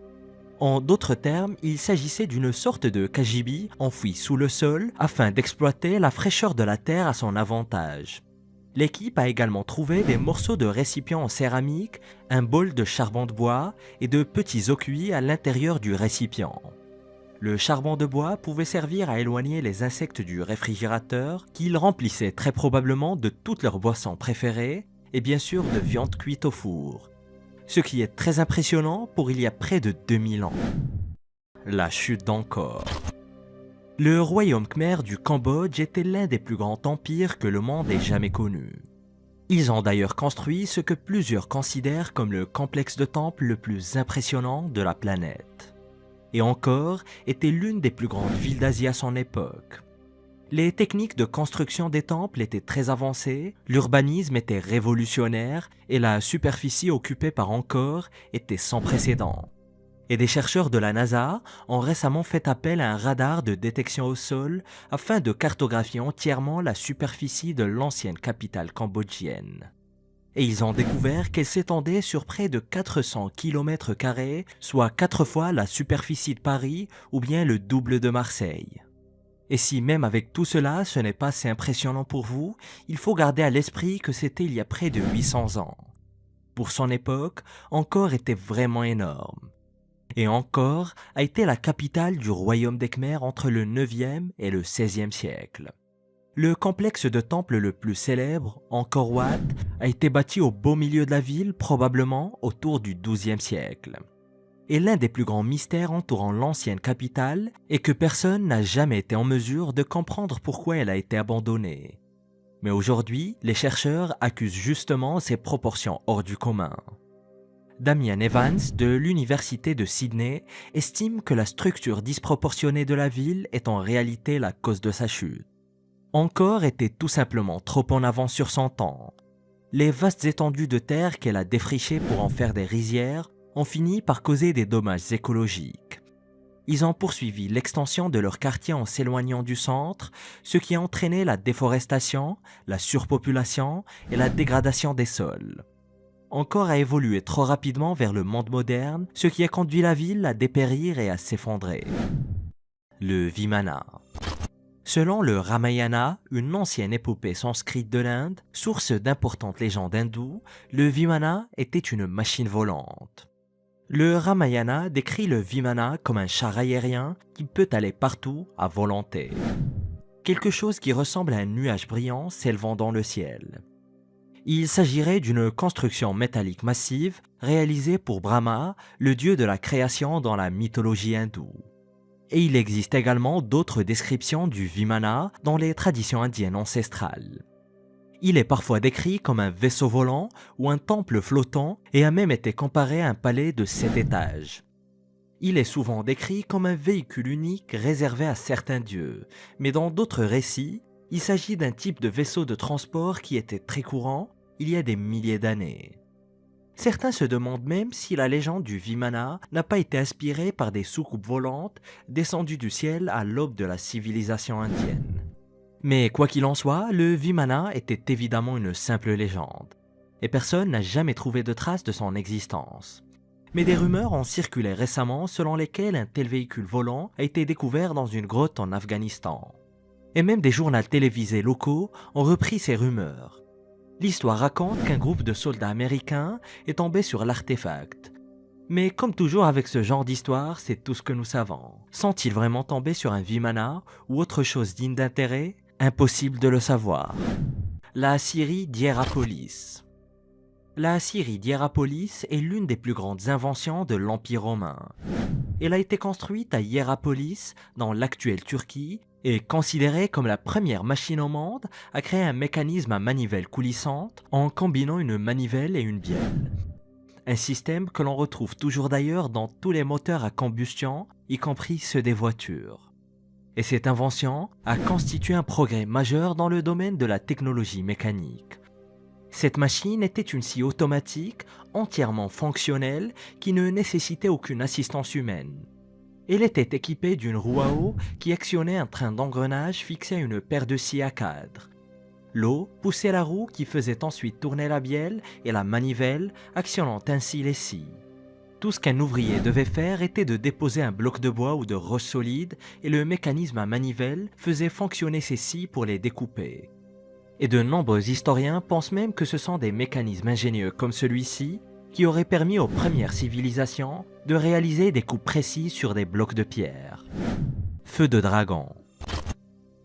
En d'autres termes, il s'agissait d'une sorte de cagibi enfoui sous le sol afin d'exploiter la fraîcheur de la terre à son avantage. L'équipe a également trouvé des morceaux de récipients en céramique, un bol de charbon de bois et de petits os cuits à l'intérieur du récipient. Le charbon de bois pouvait servir à éloigner les insectes du réfrigérateur qu'ils remplissaient très probablement de toutes leurs boissons préférées et bien sûr de viande cuite au four. Ce qui est très impressionnant pour il y a près de 2000 ans. La chute d'Angkor. Le royaume khmer du Cambodge était l'un des plus grands empires que le monde ait jamais connu. Ils ont d'ailleurs construit ce que plusieurs considèrent comme le complexe de temples le plus impressionnant de la planète. Et Angkor était l'une des plus grandes villes d'Asie à son époque. Les techniques de construction des temples étaient très avancées, l'urbanisme était révolutionnaire et la superficie occupée par Angkor était sans précédent. Et des chercheurs de la NASA ont récemment fait appel à un radar de détection au sol afin de cartographier entièrement la superficie de l'ancienne capitale cambodgienne. Et ils ont découvert qu'elle s'étendait sur près de 400 km², soit 4 fois la superficie de Paris ou bien le double de Marseille. Et si même avec tout cela, ce n'est pas assez impressionnant pour vous, il faut garder à l'esprit que c'était il y a près de 800 ans. Pour son époque, Angkor était vraiment énorme. Et Angkor a été la capitale du royaume des Khmers entre le 9e et le 16e siècle. Le complexe de temples le plus célèbre, Angkor Wat, a été bâti au beau milieu de la ville, probablement autour du 12e siècle. Et l'un des plus grands mystères entourant l'ancienne capitale est que personne n'a jamais été en mesure de comprendre pourquoi elle a été abandonnée. Mais aujourd'hui, les chercheurs accusent justement ses proportions hors du commun. Damian Evans de l'Université de Sydney estime que la structure disproportionnée de la ville est en réalité la cause de sa chute. Angkor était tout simplement trop en avance sur son temps. Les vastes étendues de terre qu'elle a défrichées pour en faire des rizières ont fini par causer des dommages écologiques. Ils ont poursuivi l'extension de leur quartier en s'éloignant du centre, ce qui a entraîné la déforestation, la surpopulation et la dégradation des sols. Angkor a évolué trop rapidement vers le monde moderne, ce qui a conduit la ville à dépérir et à s'effondrer. Le Vimana. Selon le Ramayana, une ancienne épopée sanskrite de l'Inde, source d'importantes légendes hindoues, le Vimana était une machine volante. Le Ramayana décrit le Vimana comme un char aérien qui peut aller partout à volonté. Quelque chose qui ressemble à un nuage brillant s'élevant dans le ciel. Il s'agirait d'une construction métallique massive réalisée pour Brahma, le dieu de la création dans la mythologie hindoue. Et il existe également d'autres descriptions du Vimana dans les traditions indiennes ancestrales. Il est parfois décrit comme un vaisseau volant ou un temple flottant et a même été comparé à un palais de 7 étages. Il est souvent décrit comme un véhicule unique réservé à certains dieux, mais dans d'autres récits, il s'agit d'un type de vaisseau de transport qui était très courant il y a des milliers d'années. Certains se demandent même si la légende du Vimana n'a pas été inspirée par des soucoupes volantes descendues du ciel à l'aube de la civilisation indienne. Mais quoi qu'il en soit, le Vimana était évidemment une simple légende, et personne n'a jamais trouvé de traces de son existence. Mais des rumeurs ont circulé récemment selon lesquelles un tel véhicule volant a été découvert dans une grotte en Afghanistan. Et même des journaux télévisés locaux ont repris ces rumeurs. L'histoire raconte qu'un groupe de soldats américains est tombé sur l'artefact. Mais comme toujours avec ce genre d'histoire, c'est tout ce que nous savons. Sont-ils vraiment tombés sur un Vimana ou autre chose digne d'intérêt? Impossible de le savoir. La Syrie d'Hierapolis. La Syrie d'Hierapolis est l'une des plus grandes inventions de l'Empire romain. Elle a été construite à Hierapolis, dans l'actuelle Turquie, et considérée comme la première machine au monde à créer un mécanisme à manivelle coulissante en combinant une manivelle et une bielle. Un système que l'on retrouve toujours d'ailleurs dans tous les moteurs à combustion, y compris ceux des voitures. Et cette invention a constitué un progrès majeur dans le domaine de la technologie mécanique. Cette machine était une scie automatique entièrement fonctionnelle qui ne nécessitait aucune assistance humaine. Elle était équipée d'une roue à eau qui actionnait un train d'engrenage fixé à une paire de scies à cadre. L'eau poussait la roue qui faisait ensuite tourner la bielle et la manivelle, actionnant ainsi les scies. Tout ce qu'un ouvrier devait faire était de déposer un bloc de bois ou de roche solide et le mécanisme à manivelle faisait fonctionner ces scies pour les découper. Et de nombreux historiens pensent même que ce sont des mécanismes ingénieux comme celui-ci qui auraient permis aux premières civilisations de réaliser des coups précis sur des blocs de pierre. Feu de dragon.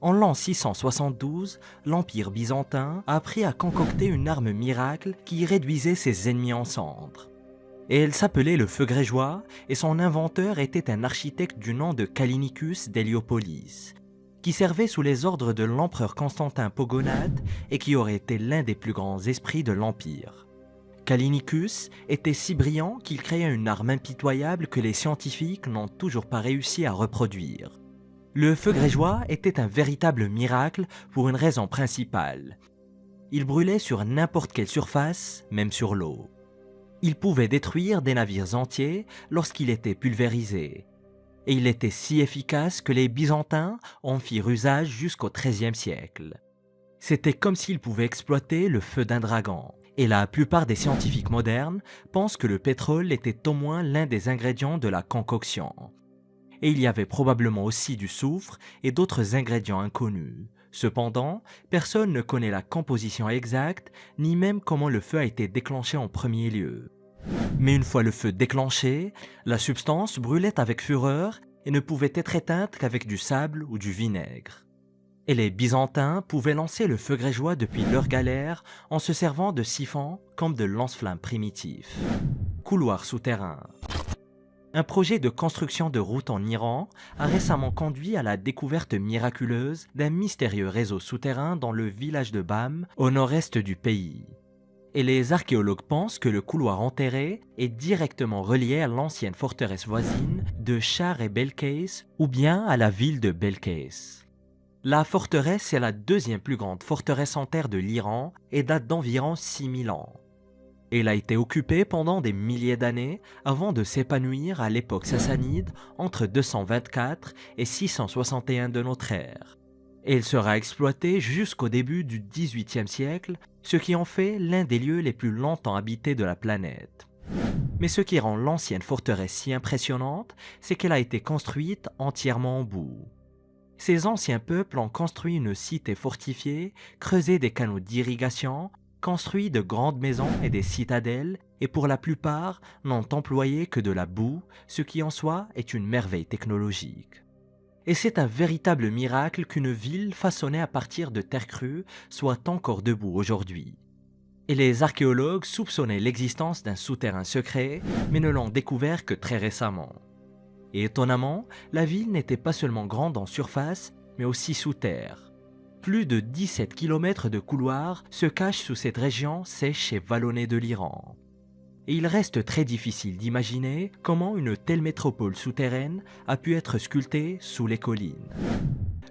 En l'an 672, l'Empire byzantin a appris à concocter une arme miracle qui réduisait ses ennemis en cendres. Et elle s'appelait le feu grégeois et son inventeur était un architecte du nom de Callinicus d'Héliopolis, qui servait sous les ordres de l'empereur Constantin Pogonade et qui aurait été l'un des plus grands esprits de l'Empire. Callinicus était si brillant qu'il créa une arme impitoyable que les scientifiques n'ont toujours pas réussi à reproduire. Le feu grégeois était un véritable miracle pour une raison principale. Il brûlait sur n'importe quelle surface, même sur l'eau. Il pouvait détruire des navires entiers lorsqu'il était pulvérisé. Et il était si efficace que les Byzantins en firent usage jusqu'au XIIIe siècle. C'était comme s'ils pouvaient exploiter le feu d'un dragon. Et la plupart des scientifiques modernes pensent que le pétrole était au moins l'un des ingrédients de la concoction. Et il y avait probablement aussi du soufre et d'autres ingrédients inconnus. Cependant, personne ne connaît la composition exacte, ni même comment le feu a été déclenché en premier lieu. Mais une fois le feu déclenché, la substance brûlait avec fureur et ne pouvait être éteinte qu'avec du sable ou du vinaigre. Et les Byzantins pouvaient lancer le feu grégeois depuis leur galère en se servant de siphons comme de lance-flammes primitifs. Couloir souterrain. Un projet de construction de route en Iran a récemment conduit à la découverte miraculeuse d'un mystérieux réseau souterrain dans le village de Bam, au nord-est du pays. Et les archéologues pensent que le couloir enterré est directement relié à l'ancienne forteresse voisine de Char et Belkès ou bien à la ville de Belkès. La forteresse est la deuxième plus grande forteresse en terre de l'Iran et date d'environ 6000 ans. Elle a été occupée pendant des milliers d'années avant de s'épanouir à l'époque sassanide entre 224 et 661 de notre ère. Elle sera exploitée jusqu'au début du XVIIIe siècle, ce qui en fait l'un des lieux les plus longtemps habités de la planète. Mais ce qui rend l'ancienne forteresse si impressionnante, c'est qu'elle a été construite entièrement en boue. Ces anciens peuples ont construit une cité fortifiée, creusé des canaux d'irrigation, construit de grandes maisons et des citadelles, et pour la plupart n'ont employé que de la boue, ce qui en soi est une merveille technologique. Et c'est un véritable miracle qu'une ville façonnée à partir de terre crue soit encore debout aujourd'hui. Et les archéologues soupçonnaient l'existence d'un souterrain secret, mais ne l'ont découvert que très récemment. Et étonnamment, la ville n'était pas seulement grande en surface, mais aussi sous terre. Plus de 17 km de couloirs se cachent sous cette région sèche et vallonnée de l'Iran. Et il reste très difficile d'imaginer comment une telle métropole souterraine a pu être sculptée sous les collines.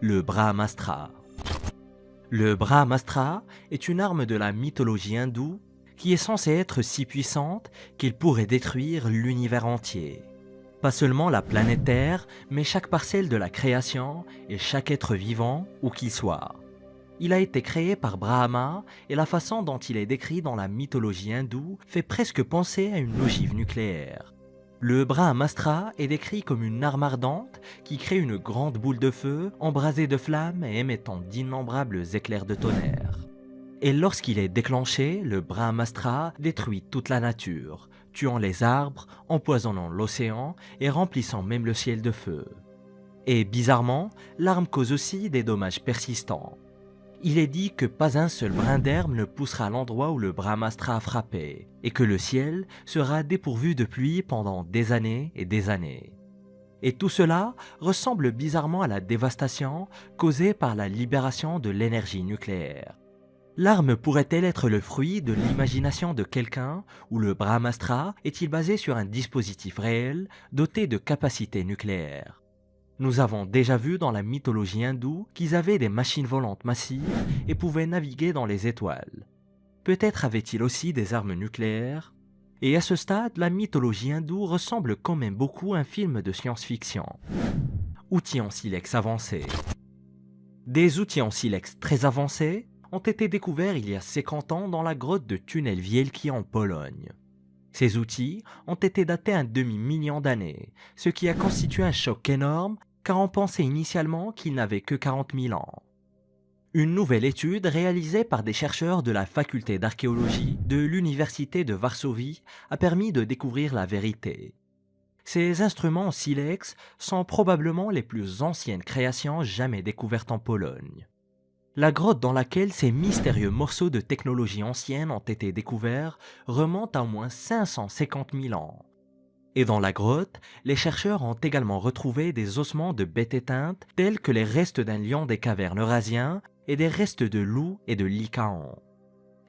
Le Brahmastra. Le Brahmastra est une arme de la mythologie hindoue qui est censée être si puissante qu'il pourrait détruire l'univers entier. Pas seulement la planète Terre, mais chaque parcelle de la création et chaque être vivant, où qu'il soit. Il a été créé par Brahma et la façon dont il est décrit dans la mythologie hindoue fait presque penser à une ogive nucléaire. Le Brahmastra est décrit comme une arme ardente qui crée une grande boule de feu embrasée de flammes et émettant d'innombrables éclairs de tonnerre. Et lorsqu'il est déclenché, le Brahmastra détruit toute la nature, tuant les arbres, empoisonnant l'océan et remplissant même le ciel de feu. Et bizarrement, l'arme cause aussi des dommages persistants. Il est dit que pas un seul brin d'herbe ne poussera à l'endroit où le Brahmastra a frappé, et que le ciel sera dépourvu de pluie pendant des années et des années. Et tout cela ressemble bizarrement à la dévastation causée par la libération de l'énergie nucléaire. L'arme pourrait-elle être le fruit de l'imagination de quelqu'un, ou le Brahmastra est-il basé sur un dispositif réel doté de capacités nucléaires? Nous avons déjà vu dans la mythologie hindoue qu'ils avaient des machines volantes massives et pouvaient naviguer dans les étoiles. Peut-être avaient-ils aussi des armes nucléaires? Et à ce stade, la mythologie hindoue ressemble quand même beaucoup à un film de science-fiction. Outils en silex avancés. Des outils en silex très avancés ont été découverts il y a 50 ans dans la grotte de Tunnel Wielki en Pologne. Ces outils ont été datés à un demi-million d'années, ce qui a constitué un choc énorme car on pensait initialement qu'ils n'avaient que 40 000 ans. Une nouvelle étude réalisée par des chercheurs de la faculté d'archéologie de l'université de Varsovie a permis de découvrir la vérité. Ces instruments en silex sont probablement les plus anciennes créations jamais découvertes en Pologne. La grotte dans laquelle ces mystérieux morceaux de technologie ancienne ont été découverts remonte à au moins 550 000 ans. Et dans la grotte, les chercheurs ont également retrouvé des ossements de bêtes éteintes tels que les restes d'un lion des cavernes eurasiens et des restes de loups et de lycaons.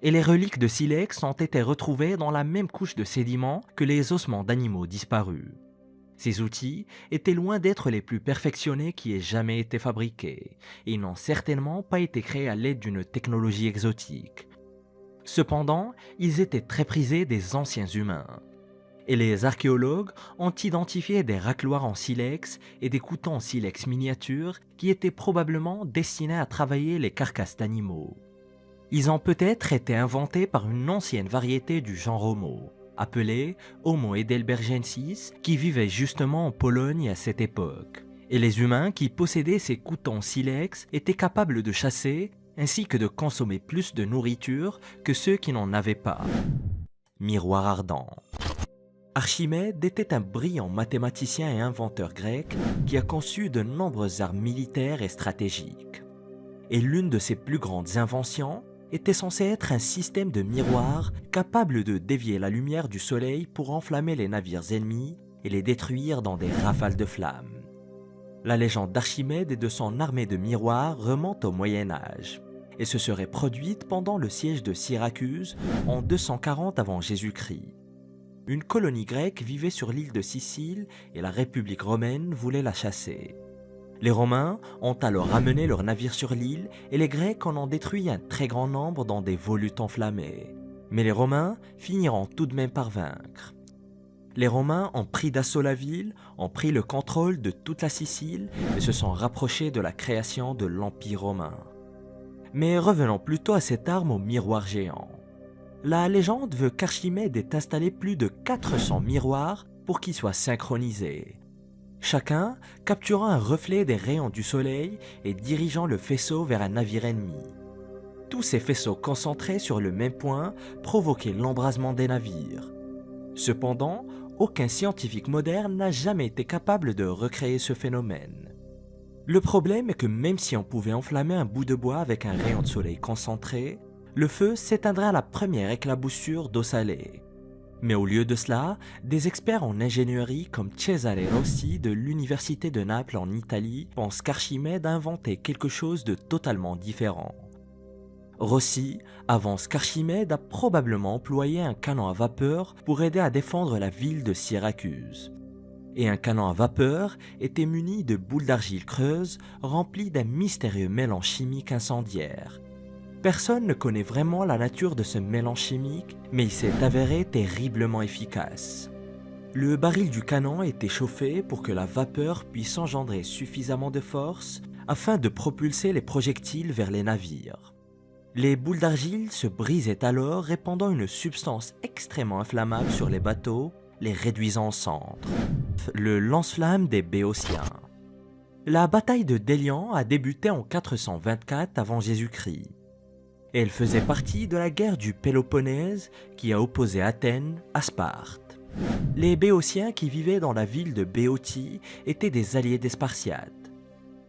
Et les reliques de silex ont été retrouvées dans la même couche de sédiments que les ossements d'animaux disparus. Ces outils étaient loin d'être les plus perfectionnés qui aient jamais été fabriqués, et ils n'ont certainement pas été créés à l'aide d'une technologie exotique. Cependant, ils étaient très prisés des anciens humains. Et les archéologues ont identifié des racloirs en silex et des couteaux en silex miniatures qui étaient probablement destinés à travailler les carcasses d'animaux. Ils ont peut-être été inventés par une ancienne variété du genre Homo. appelé Homo heidelbergensis, qui vivait justement en Pologne à cette époque. Et les humains qui possédaient ces couteaux en silex étaient capables de chasser ainsi que de consommer plus de nourriture que ceux qui n'en avaient pas. Miroir ardent. Archimède était un brillant mathématicien et inventeur grec qui a conçu de nombreuses armes militaires et stratégiques. Et l'une de ses plus grandes inventions était censée être un système de miroirs capable de dévier la lumière du soleil pour enflammer les navires ennemis et les détruire dans des rafales de flammes. La légende d'Archimède et de son armée de miroirs remonte au Moyen Âge et se serait produite pendant le siège de Syracuse en 240 avant Jésus-Christ. Une colonie grecque vivait sur l'île de Sicile et la République romaine voulait la chasser. Les Romains ont alors ramené leurs navires sur l'île et les Grecs en ont détruit un très grand nombre dans des volutes enflammées. Mais les Romains finiront tout de même par vaincre. Les Romains ont pris d'assaut la ville, ont pris le contrôle de toute la Sicile et se sont rapprochés de la création de l'Empire romain. Mais revenons plutôt à cette arme au miroir géant. La légende veut qu'Archimède ait installé plus de 400 miroirs pour qu'ils soient synchronisés. Chacun capturant un reflet des rayons du soleil et dirigeant le faisceau vers un navire ennemi. Tous ces faisceaux concentrés sur le même point provoquaient l'embrasement des navires. Cependant, aucun scientifique moderne n'a jamais été capable de recréer ce phénomène. Le problème est que même si on pouvait enflammer un bout de bois avec un rayon de soleil concentré, le feu s'éteindrait à la première éclaboussure d'eau salée. Mais au lieu de cela, des experts en ingénierie comme Cesare Rossi de l'université de Naples en Italie pensent qu'Archimède a inventé quelque chose de totalement différent. Rossi avance qu'Archimède a probablement employé un canon à vapeur pour aider à défendre la ville de Syracuse. Et un canon à vapeur était muni de boules d'argile creuses remplies d'un mystérieux mélange chimique incendiaire. Personne ne connaît vraiment la nature de ce mélange chimique, mais il s'est avéré terriblement efficace. Le baril du canon était chauffé pour que la vapeur puisse engendrer suffisamment de force afin de propulser les projectiles vers les navires. Les boules d'argile se brisaient alors, répandant une substance extrêmement inflammable sur les bateaux, les réduisant en cendres. Le lance-flammes des Béotiens. La bataille de Délian a débuté en 424 avant Jésus-Christ. Elle faisait partie de la guerre du Péloponnèse qui a opposé Athènes à Sparte. Les Béotiens qui vivaient dans la ville de Béotie étaient des alliés des Spartiates.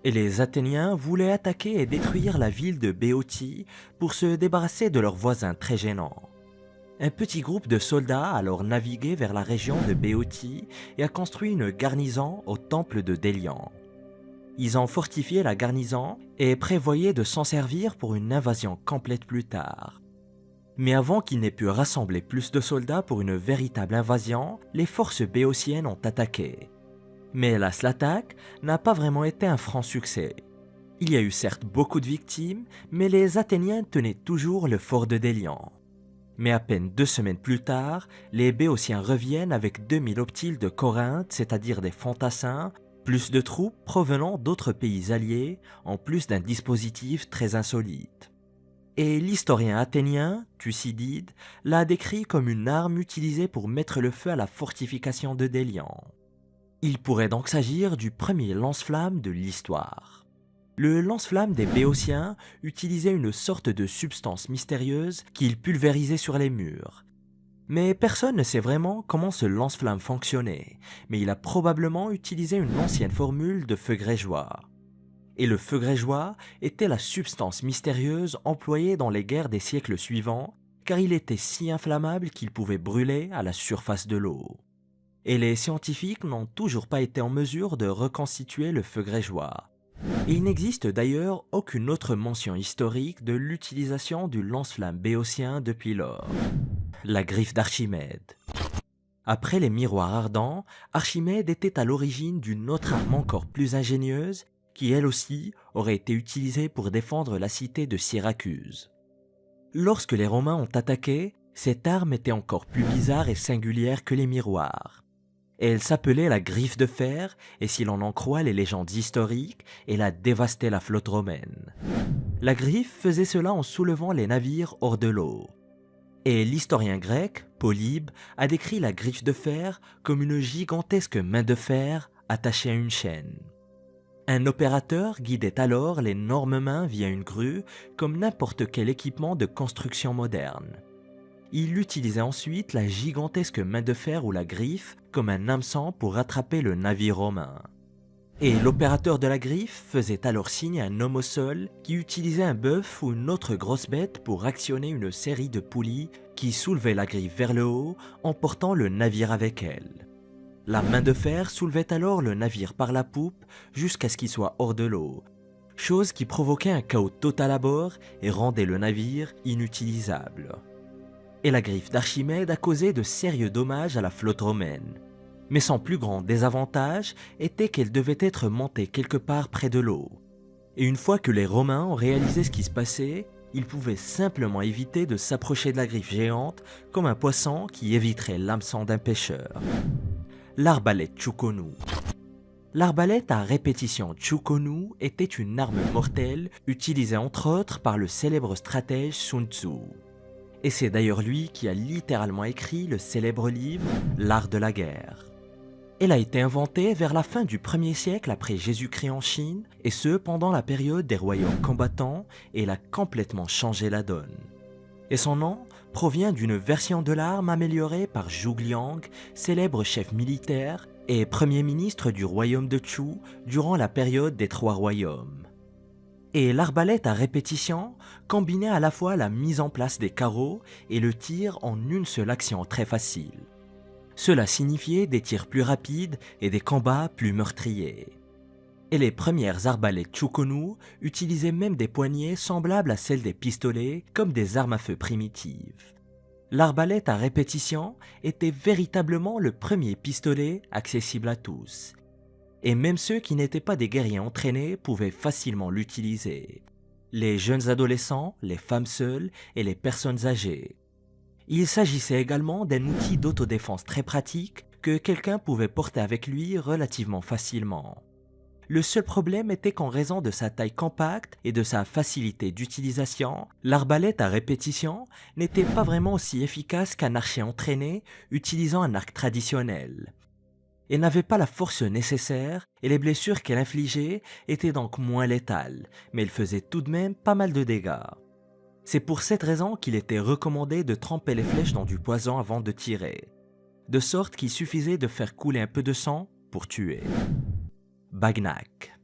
Et les Athéniens voulaient attaquer et détruire la ville de Béotie pour se débarrasser de leurs voisins très gênants. Un petit groupe de soldats a alors navigué vers la région de Béotie et a construit une garnison au temple de Délian. Ils ont fortifié la garnison et prévoyaient de s'en servir pour une invasion complète plus tard. Mais avant qu'ils n'aient pu rassembler plus de soldats pour une véritable invasion, les forces béotiennes ont attaqué. Mais hélas, l'attaque n'a pas vraiment été un franc succès. Il y a eu certes beaucoup de victimes, mais les Athéniens tenaient toujours le fort de Délian. Mais à peine 2 semaines plus tard, les Béotiens reviennent avec 2000 optiles de Corinthe, c'est-à-dire des fantassins, plus de troupes provenant d'autres pays alliés, en plus d'un dispositif très insolite. Et l'historien athénien, Thucydide, l'a décrit comme une arme utilisée pour mettre le feu à la fortification de Délian. Il pourrait donc s'agir du premier lance-flamme de l'histoire. Le lance-flamme des Béotiens utilisait une sorte de substance mystérieuse qu'il pulvérisait sur les murs. Mais personne ne sait vraiment comment ce lance-flamme fonctionnait, mais il a probablement utilisé une ancienne formule de feu grégeois. Et le feu grégeois était la substance mystérieuse employée dans les guerres des siècles suivants, car il était si inflammable qu'il pouvait brûler à la surface de l'eau. Et les scientifiques n'ont toujours pas été en mesure de reconstituer le feu grégeois. Et il n'existe d'ailleurs aucune autre mention historique de l'utilisation du lance-flamme béotien depuis lors. La griffe d'Archimède. Après les miroirs ardents, Archimède était à l'origine d'une autre arme encore plus ingénieuse qui elle aussi aurait été utilisée pour défendre la cité de Syracuse. Lorsque les Romains ont attaqué, cette arme était encore plus bizarre et singulière que les miroirs. Elle s'appelait la griffe de fer et si l'on en croit les légendes historiques, elle a dévasté la flotte romaine. La griffe faisait cela en soulevant les navires hors de l'eau. Et l'historien grec, Polybe, a décrit la griffe de fer comme une gigantesque main de fer attachée à une chaîne. Un opérateur guidait alors l'énorme main via une grue comme n'importe quel équipement de construction moderne. Il utilisait ensuite la gigantesque main de fer ou la griffe comme un hameçon pour rattraper le navire romain. Et l'opérateur de la griffe faisait alors signe à un homme au sol qui utilisait un bœuf ou une autre grosse bête pour actionner une série de poulies qui soulevaient la griffe vers le haut, emportant le navire avec elle. La main de fer soulevait alors le navire par la poupe jusqu'à ce qu'il soit hors de l'eau, chose qui provoquait un chaos total à bord et rendait le navire inutilisable. Et la griffe d'Archimède a causé de sérieux dommages à la flotte romaine. Mais son plus grand désavantage était qu'elle devait être montée quelque part près de l'eau. Et une fois que les Romains ont réalisé ce qui se passait, ils pouvaient simplement éviter de s'approcher de la griffe géante comme un poisson qui éviterait l'hameçon d'un pêcheur. L'arbalète Tchoukounou. L'arbalète à répétition Tchoukounou était une arme mortelle utilisée entre autres par le célèbre stratège Sun Tzu. Et c'est d'ailleurs lui qui a littéralement écrit le célèbre livre L'art de la guerre. Elle a été inventée vers la fin du 1er siècle après Jésus-Christ en Chine, et ce pendant la période des royaumes combattants, et elle a complètement changé la donne. Et son nom provient d'une version de l'arme améliorée par Zhuge Liang, célèbre chef militaire et premier ministre du royaume de Chu durant la période des Trois Royaumes. Et l'arbalète à répétition combinait à la fois la mise en place des carreaux et le tir en une seule action très facile. Cela signifiait des tirs plus rapides et des combats plus meurtriers. Et les premières arbalètes Tchoukounou utilisaient même des poignées semblables à celles des pistolets comme des armes à feu primitives. L'arbalète à répétition était véritablement le premier pistolet accessible à tous. Et même ceux qui n'étaient pas des guerriers entraînés pouvaient facilement l'utiliser. Les jeunes adolescents, les femmes seules et les personnes âgées. Il s'agissait également d'un outil d'autodéfense très pratique que quelqu'un pouvait porter avec lui relativement facilement. Le seul problème était qu'en raison de sa taille compacte et de sa facilité d'utilisation, l'arbalète à répétition n'était pas vraiment aussi efficace qu'un archer entraîné utilisant un arc traditionnel. Elle n'avait pas la force nécessaire et les blessures qu'elle infligeait étaient donc moins létales, mais elle faisait tout de même pas mal de dégâts. C'est pour cette raison qu'il était recommandé de tremper les flèches dans du poison avant de tirer, de sorte qu'il suffisait de faire couler un peu de sang pour tuer. Bagnak.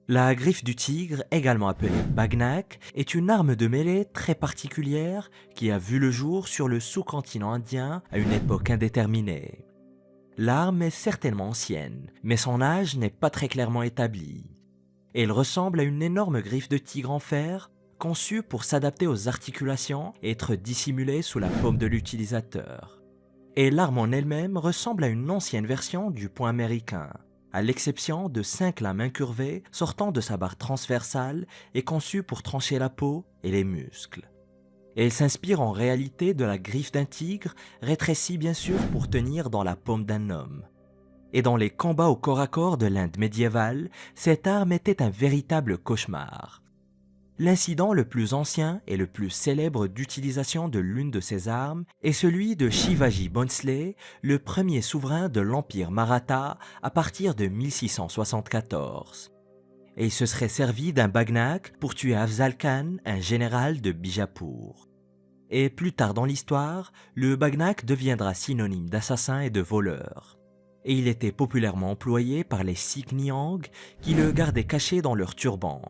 La griffe du tigre, également appelée bagnak, est une arme de mêlée très particulière qui a vu le jour sur le sous-continent indien à une époque indéterminée. L'arme est certainement ancienne, mais son âge n'est pas très clairement établi. Elle ressemble à une énorme griffe de tigre en fer, conçue pour s'adapter aux articulations et être dissimulée sous la paume de l'utilisateur. Et l'arme en elle-même ressemble à une ancienne version du poing américain, à l'exception de 5 lames incurvées sortant de sa barre transversale et conçues pour trancher la peau et les muscles. Et elle s'inspire en réalité de la griffe d'un tigre, rétrécie bien sûr pour tenir dans la paume d'un homme. Et dans les combats au corps à corps de l'Inde médiévale, cette arme était un véritable cauchemar. L'incident le plus ancien et le plus célèbre d'utilisation de l'une de ces armes est celui de Shivaji Bhonsle, le premier souverain de l'Empire Maratha à partir de 1674. Et il se serait servi d'un bagnak pour tuer Afzal Khan, un général de Bijapur. Et plus tard dans l'histoire, le bagnak deviendra synonyme d'assassin et de voleur. Et il était populairement employé par les Sikhs Niang qui le gardaient caché dans leur turban,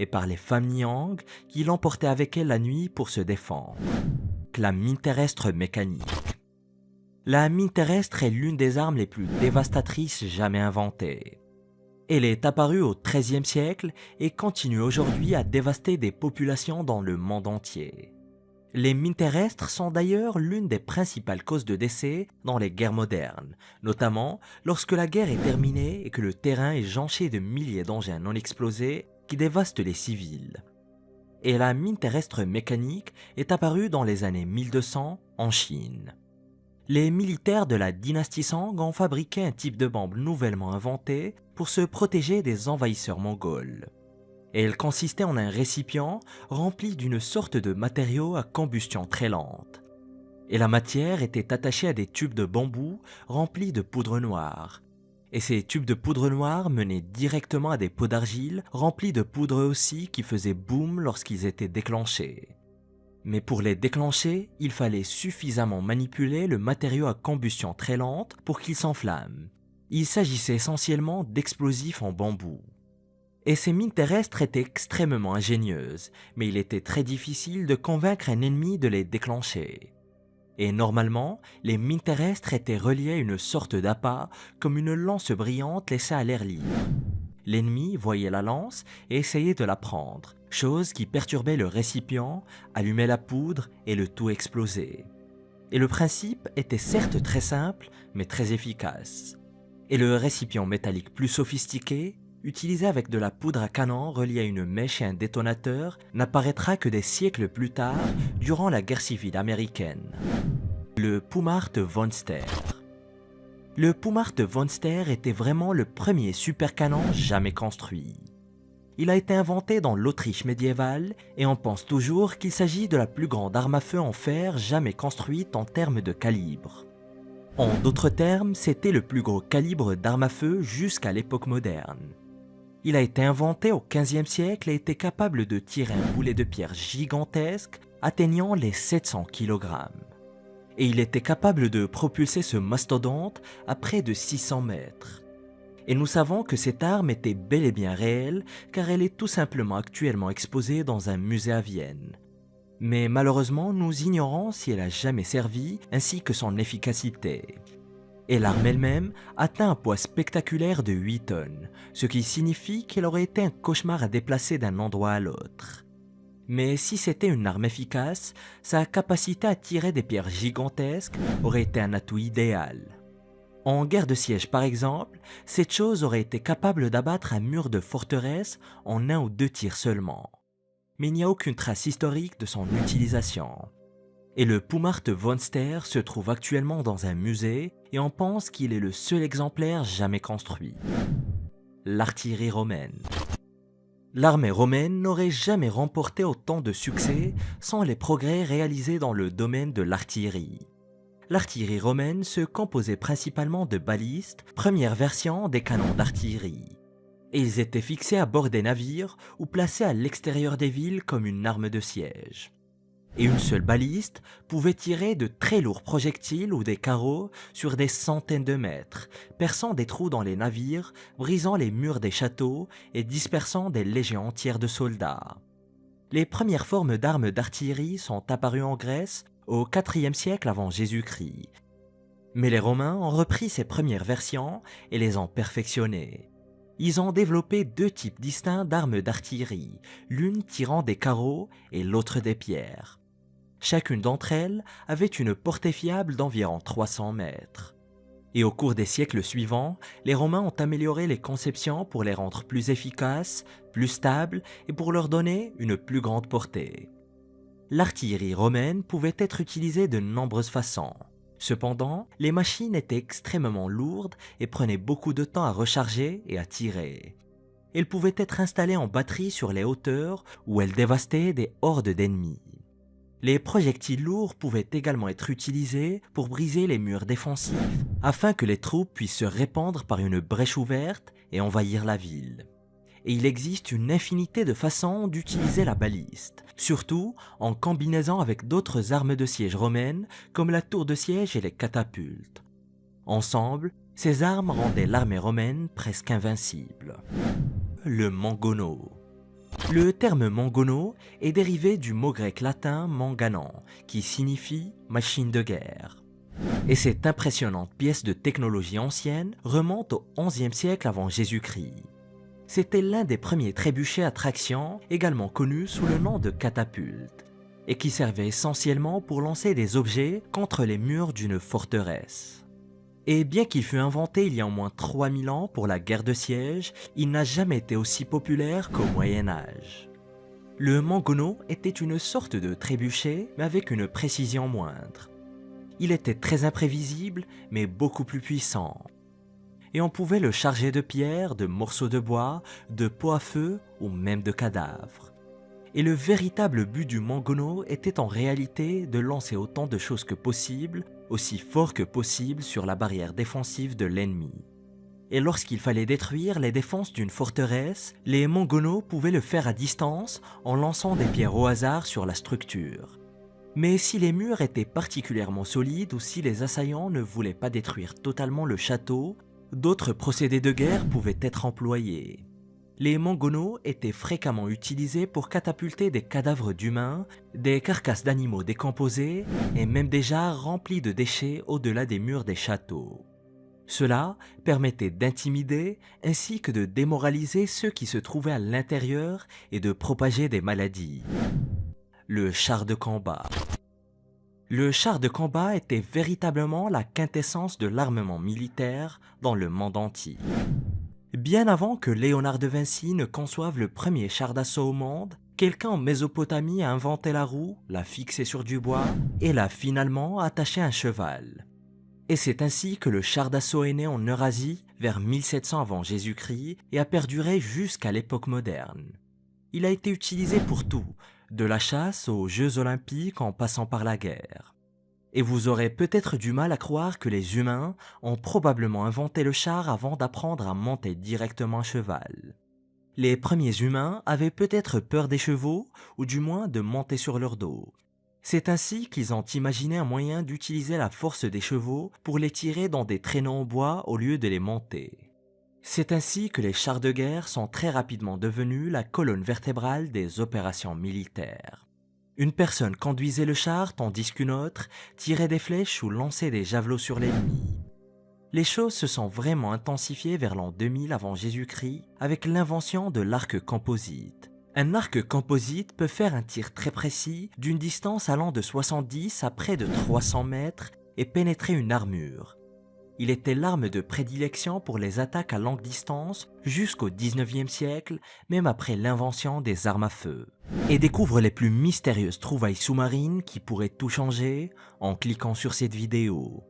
et par les femmes Niang qui l'emportaient avec elles la nuit pour se défendre. La mine terrestre mécanique. La mine terrestre est l'une des armes les plus dévastatrices jamais inventées. Elle est apparue au XIIIe siècle et continue aujourd'hui à dévaster des populations dans le monde entier. Les mines terrestres sont d'ailleurs l'une des principales causes de décès dans les guerres modernes, notamment lorsque la guerre est terminée et que le terrain est jonché de milliers d'engins non explosés qui dévastent les civils. Et la mine terrestre mécanique est apparue dans les années 1200 en Chine. Les militaires de la dynastie Song ont fabriqué un type de bombe nouvellement inventée pour se protéger des envahisseurs mongols. Et elle consistait en un récipient rempli d'une sorte de matériau à combustion très lente. Et la matière était attachée à des tubes de bambou remplis de poudre noire. Et ces tubes de poudre noire menaient directement à des pots d'argile remplis de poudre aussi qui faisaient boum lorsqu'ils étaient déclenchés. Mais pour les déclencher, il fallait suffisamment manipuler le matériau à combustion très lente pour qu'il s'enflamme. Il s'agissait essentiellement d'explosifs en bambou. Et ces mines terrestres étaient extrêmement ingénieuses, mais il était très difficile de convaincre un ennemi de les déclencher. Et normalement, les mines terrestres étaient reliées à une sorte d'appât, comme une lance brillante laissée à l'air libre. L'ennemi voyait la lance et essayait de la prendre, chose qui perturbait le récipient, allumait la poudre et le tout explosait. Et le principe était certes très simple, mais très efficace. Et le récipient métallique plus sophistiqué, utilisé avec de la poudre à canon reliée à une mèche et un détonateur, n'apparaîtra que des siècles plus tard, durant la guerre civile américaine. Le Pumartt von Ster. Le Pumartt von Ster était vraiment le premier supercanon jamais construit. Il a été inventé dans l'Autriche médiévale et on pense toujours qu'il s'agit de la plus grande arme à feu en fer jamais construite en termes de calibre. En d'autres termes, c'était le plus gros calibre d'arme à feu jusqu'à l'époque moderne. Il a été inventé au XVe siècle et était capable de tirer un boulet de pierre gigantesque atteignant les 700 kg. Et il était capable de propulser ce mastodonte à près de 600 mètres. Et nous savons que cette arme était bel et bien réelle car elle est tout simplement actuellement exposée dans un musée à Vienne. Mais malheureusement, nous ignorons si elle a jamais servi ainsi que son efficacité. Et l'arme elle-même atteint un poids spectaculaire de 8 tonnes, ce qui signifie qu'elle aurait été un cauchemar à déplacer d'un endroit à l'autre. Mais si c'était une arme efficace, sa capacité à tirer des pierres gigantesques aurait été un atout idéal. En guerre de siège par exemple, cette chose aurait été capable d'abattre un mur de forteresse en 1 ou 2 tirs seulement. Mais il n'y a aucune trace historique de son utilisation. Et le Pumartt von Ster se trouve actuellement dans un musée et on pense qu'il est le seul exemplaire jamais construit. L'artillerie romaine. L'armée romaine n'aurait jamais remporté autant de succès sans les progrès réalisés dans le domaine de l'artillerie. L'artillerie romaine se composait principalement de balistes, première version des canons d'artillerie. Et ils étaient fixés à bord des navires ou placés à l'extérieur des villes comme une arme de siège. Et une seule baliste pouvait tirer de très lourds projectiles ou des carreaux sur des centaines de mètres, perçant des trous dans les navires, brisant les murs des châteaux et dispersant des légions entières de soldats. Les premières formes d'armes d'artillerie sont apparues en Grèce au IVe siècle avant Jésus-Christ. Mais les Romains ont repris ces premières versions et les ont perfectionnées. Ils ont développé 2 types distincts d'armes d'artillerie, l'une tirant des carreaux et l'autre des pierres. Chacune d'entre elles avait une portée fiable d'environ 300 mètres. Et au cours des siècles suivants, les Romains ont amélioré les conceptions pour les rendre plus efficaces, plus stables et pour leur donner une plus grande portée. L'artillerie romaine pouvait être utilisée de nombreuses façons. Cependant, les machines étaient extrêmement lourdes et prenaient beaucoup de temps à recharger et à tirer. Elles pouvaient être installées en batterie sur les hauteurs où elles dévastaient des hordes d'ennemis. Les projectiles lourds pouvaient également être utilisés pour briser les murs défensifs afin que les troupes puissent se répandre par une brèche ouverte et envahir la ville. Et il existe une infinité de façons d'utiliser la baliste, surtout en combinaison avec d'autres armes de siège romaines comme la tour de siège et les catapultes. Ensemble, ces armes rendaient l'armée romaine presque invincible. Le mangono. Le terme mangono est dérivé du mot grec latin manganon, qui signifie machine de guerre. Et cette impressionnante pièce de technologie ancienne remonte au XIe siècle avant Jésus-Christ. C'était l'un des premiers trébuchets à traction, également connu sous le nom de catapulte, et qui servait essentiellement pour lancer des objets contre les murs d'une forteresse. Et bien qu'il fut inventé il y a au moins 3000 ans pour la guerre de siège, il n'a jamais été aussi populaire qu'au Moyen-Âge. Le mangono était une sorte de trébuchet, mais avec une précision moindre. Il était très imprévisible, mais beaucoup plus puissant. Et on pouvait le charger de pierres, de morceaux de bois, de pots à feu ou même de cadavres. Et le véritable but du Mangono était en réalité de lancer autant de choses que possible, aussi fort que possible sur la barrière défensive de l'ennemi. Et lorsqu'il fallait détruire les défenses d'une forteresse, les Mangono pouvaient le faire à distance en lançant des pierres au hasard sur la structure. Mais si les murs étaient particulièrement solides ou si les assaillants ne voulaient pas détruire totalement le château, d'autres procédés de guerre pouvaient être employés. Les Mangono étaient fréquemment utilisés pour catapulter des cadavres d'humains, des carcasses d'animaux décomposés et même des jarres remplies de déchets au-delà des murs des châteaux. Cela permettait d'intimider ainsi que de démoraliser ceux qui se trouvaient à l'intérieur et de propager des maladies. Le char de combat. Le char de combat était véritablement la quintessence de l'armement militaire dans le monde entier. Bien avant que Léonard de Vinci ne conçoive le premier char d'assaut au monde, quelqu'un en Mésopotamie a inventé la roue, l'a fixée sur du bois et l'a finalement attachée à un cheval. Et c'est ainsi que le char d'assaut est né en Eurasie vers 1700 avant Jésus-Christ et a perduré jusqu'à l'époque moderne. Il a été utilisé pour tout, de la chasse aux Jeux Olympiques en passant par la guerre. Et vous aurez peut-être du mal à croire que les humains ont probablement inventé le char avant d'apprendre à monter directement à cheval. Les premiers humains avaient peut-être peur des chevaux, ou du moins de monter sur leur dos. C'est ainsi qu'ils ont imaginé un moyen d'utiliser la force des chevaux pour les tirer dans des traîneaux en bois au lieu de les monter. C'est ainsi que les chars de guerre sont très rapidement devenus la colonne vertébrale des opérations militaires. Une personne conduisait le char tandis qu'une autre tirait des flèches ou lançait des javelots sur l'ennemi. Les choses se sont vraiment intensifiées vers l'an 2000 avant Jésus-Christ avec l'invention de l'arc composite. Un arc composite peut faire un tir très précis d'une distance allant de 70 à près de 300 mètres et pénétrer une armure. Il était l'arme de prédilection pour les attaques à longue distance jusqu'au 19e siècle, même après l'invention des armes à feu. Et découvre les plus mystérieuses trouvailles sous-marines qui pourraient tout changer en cliquant sur cette vidéo.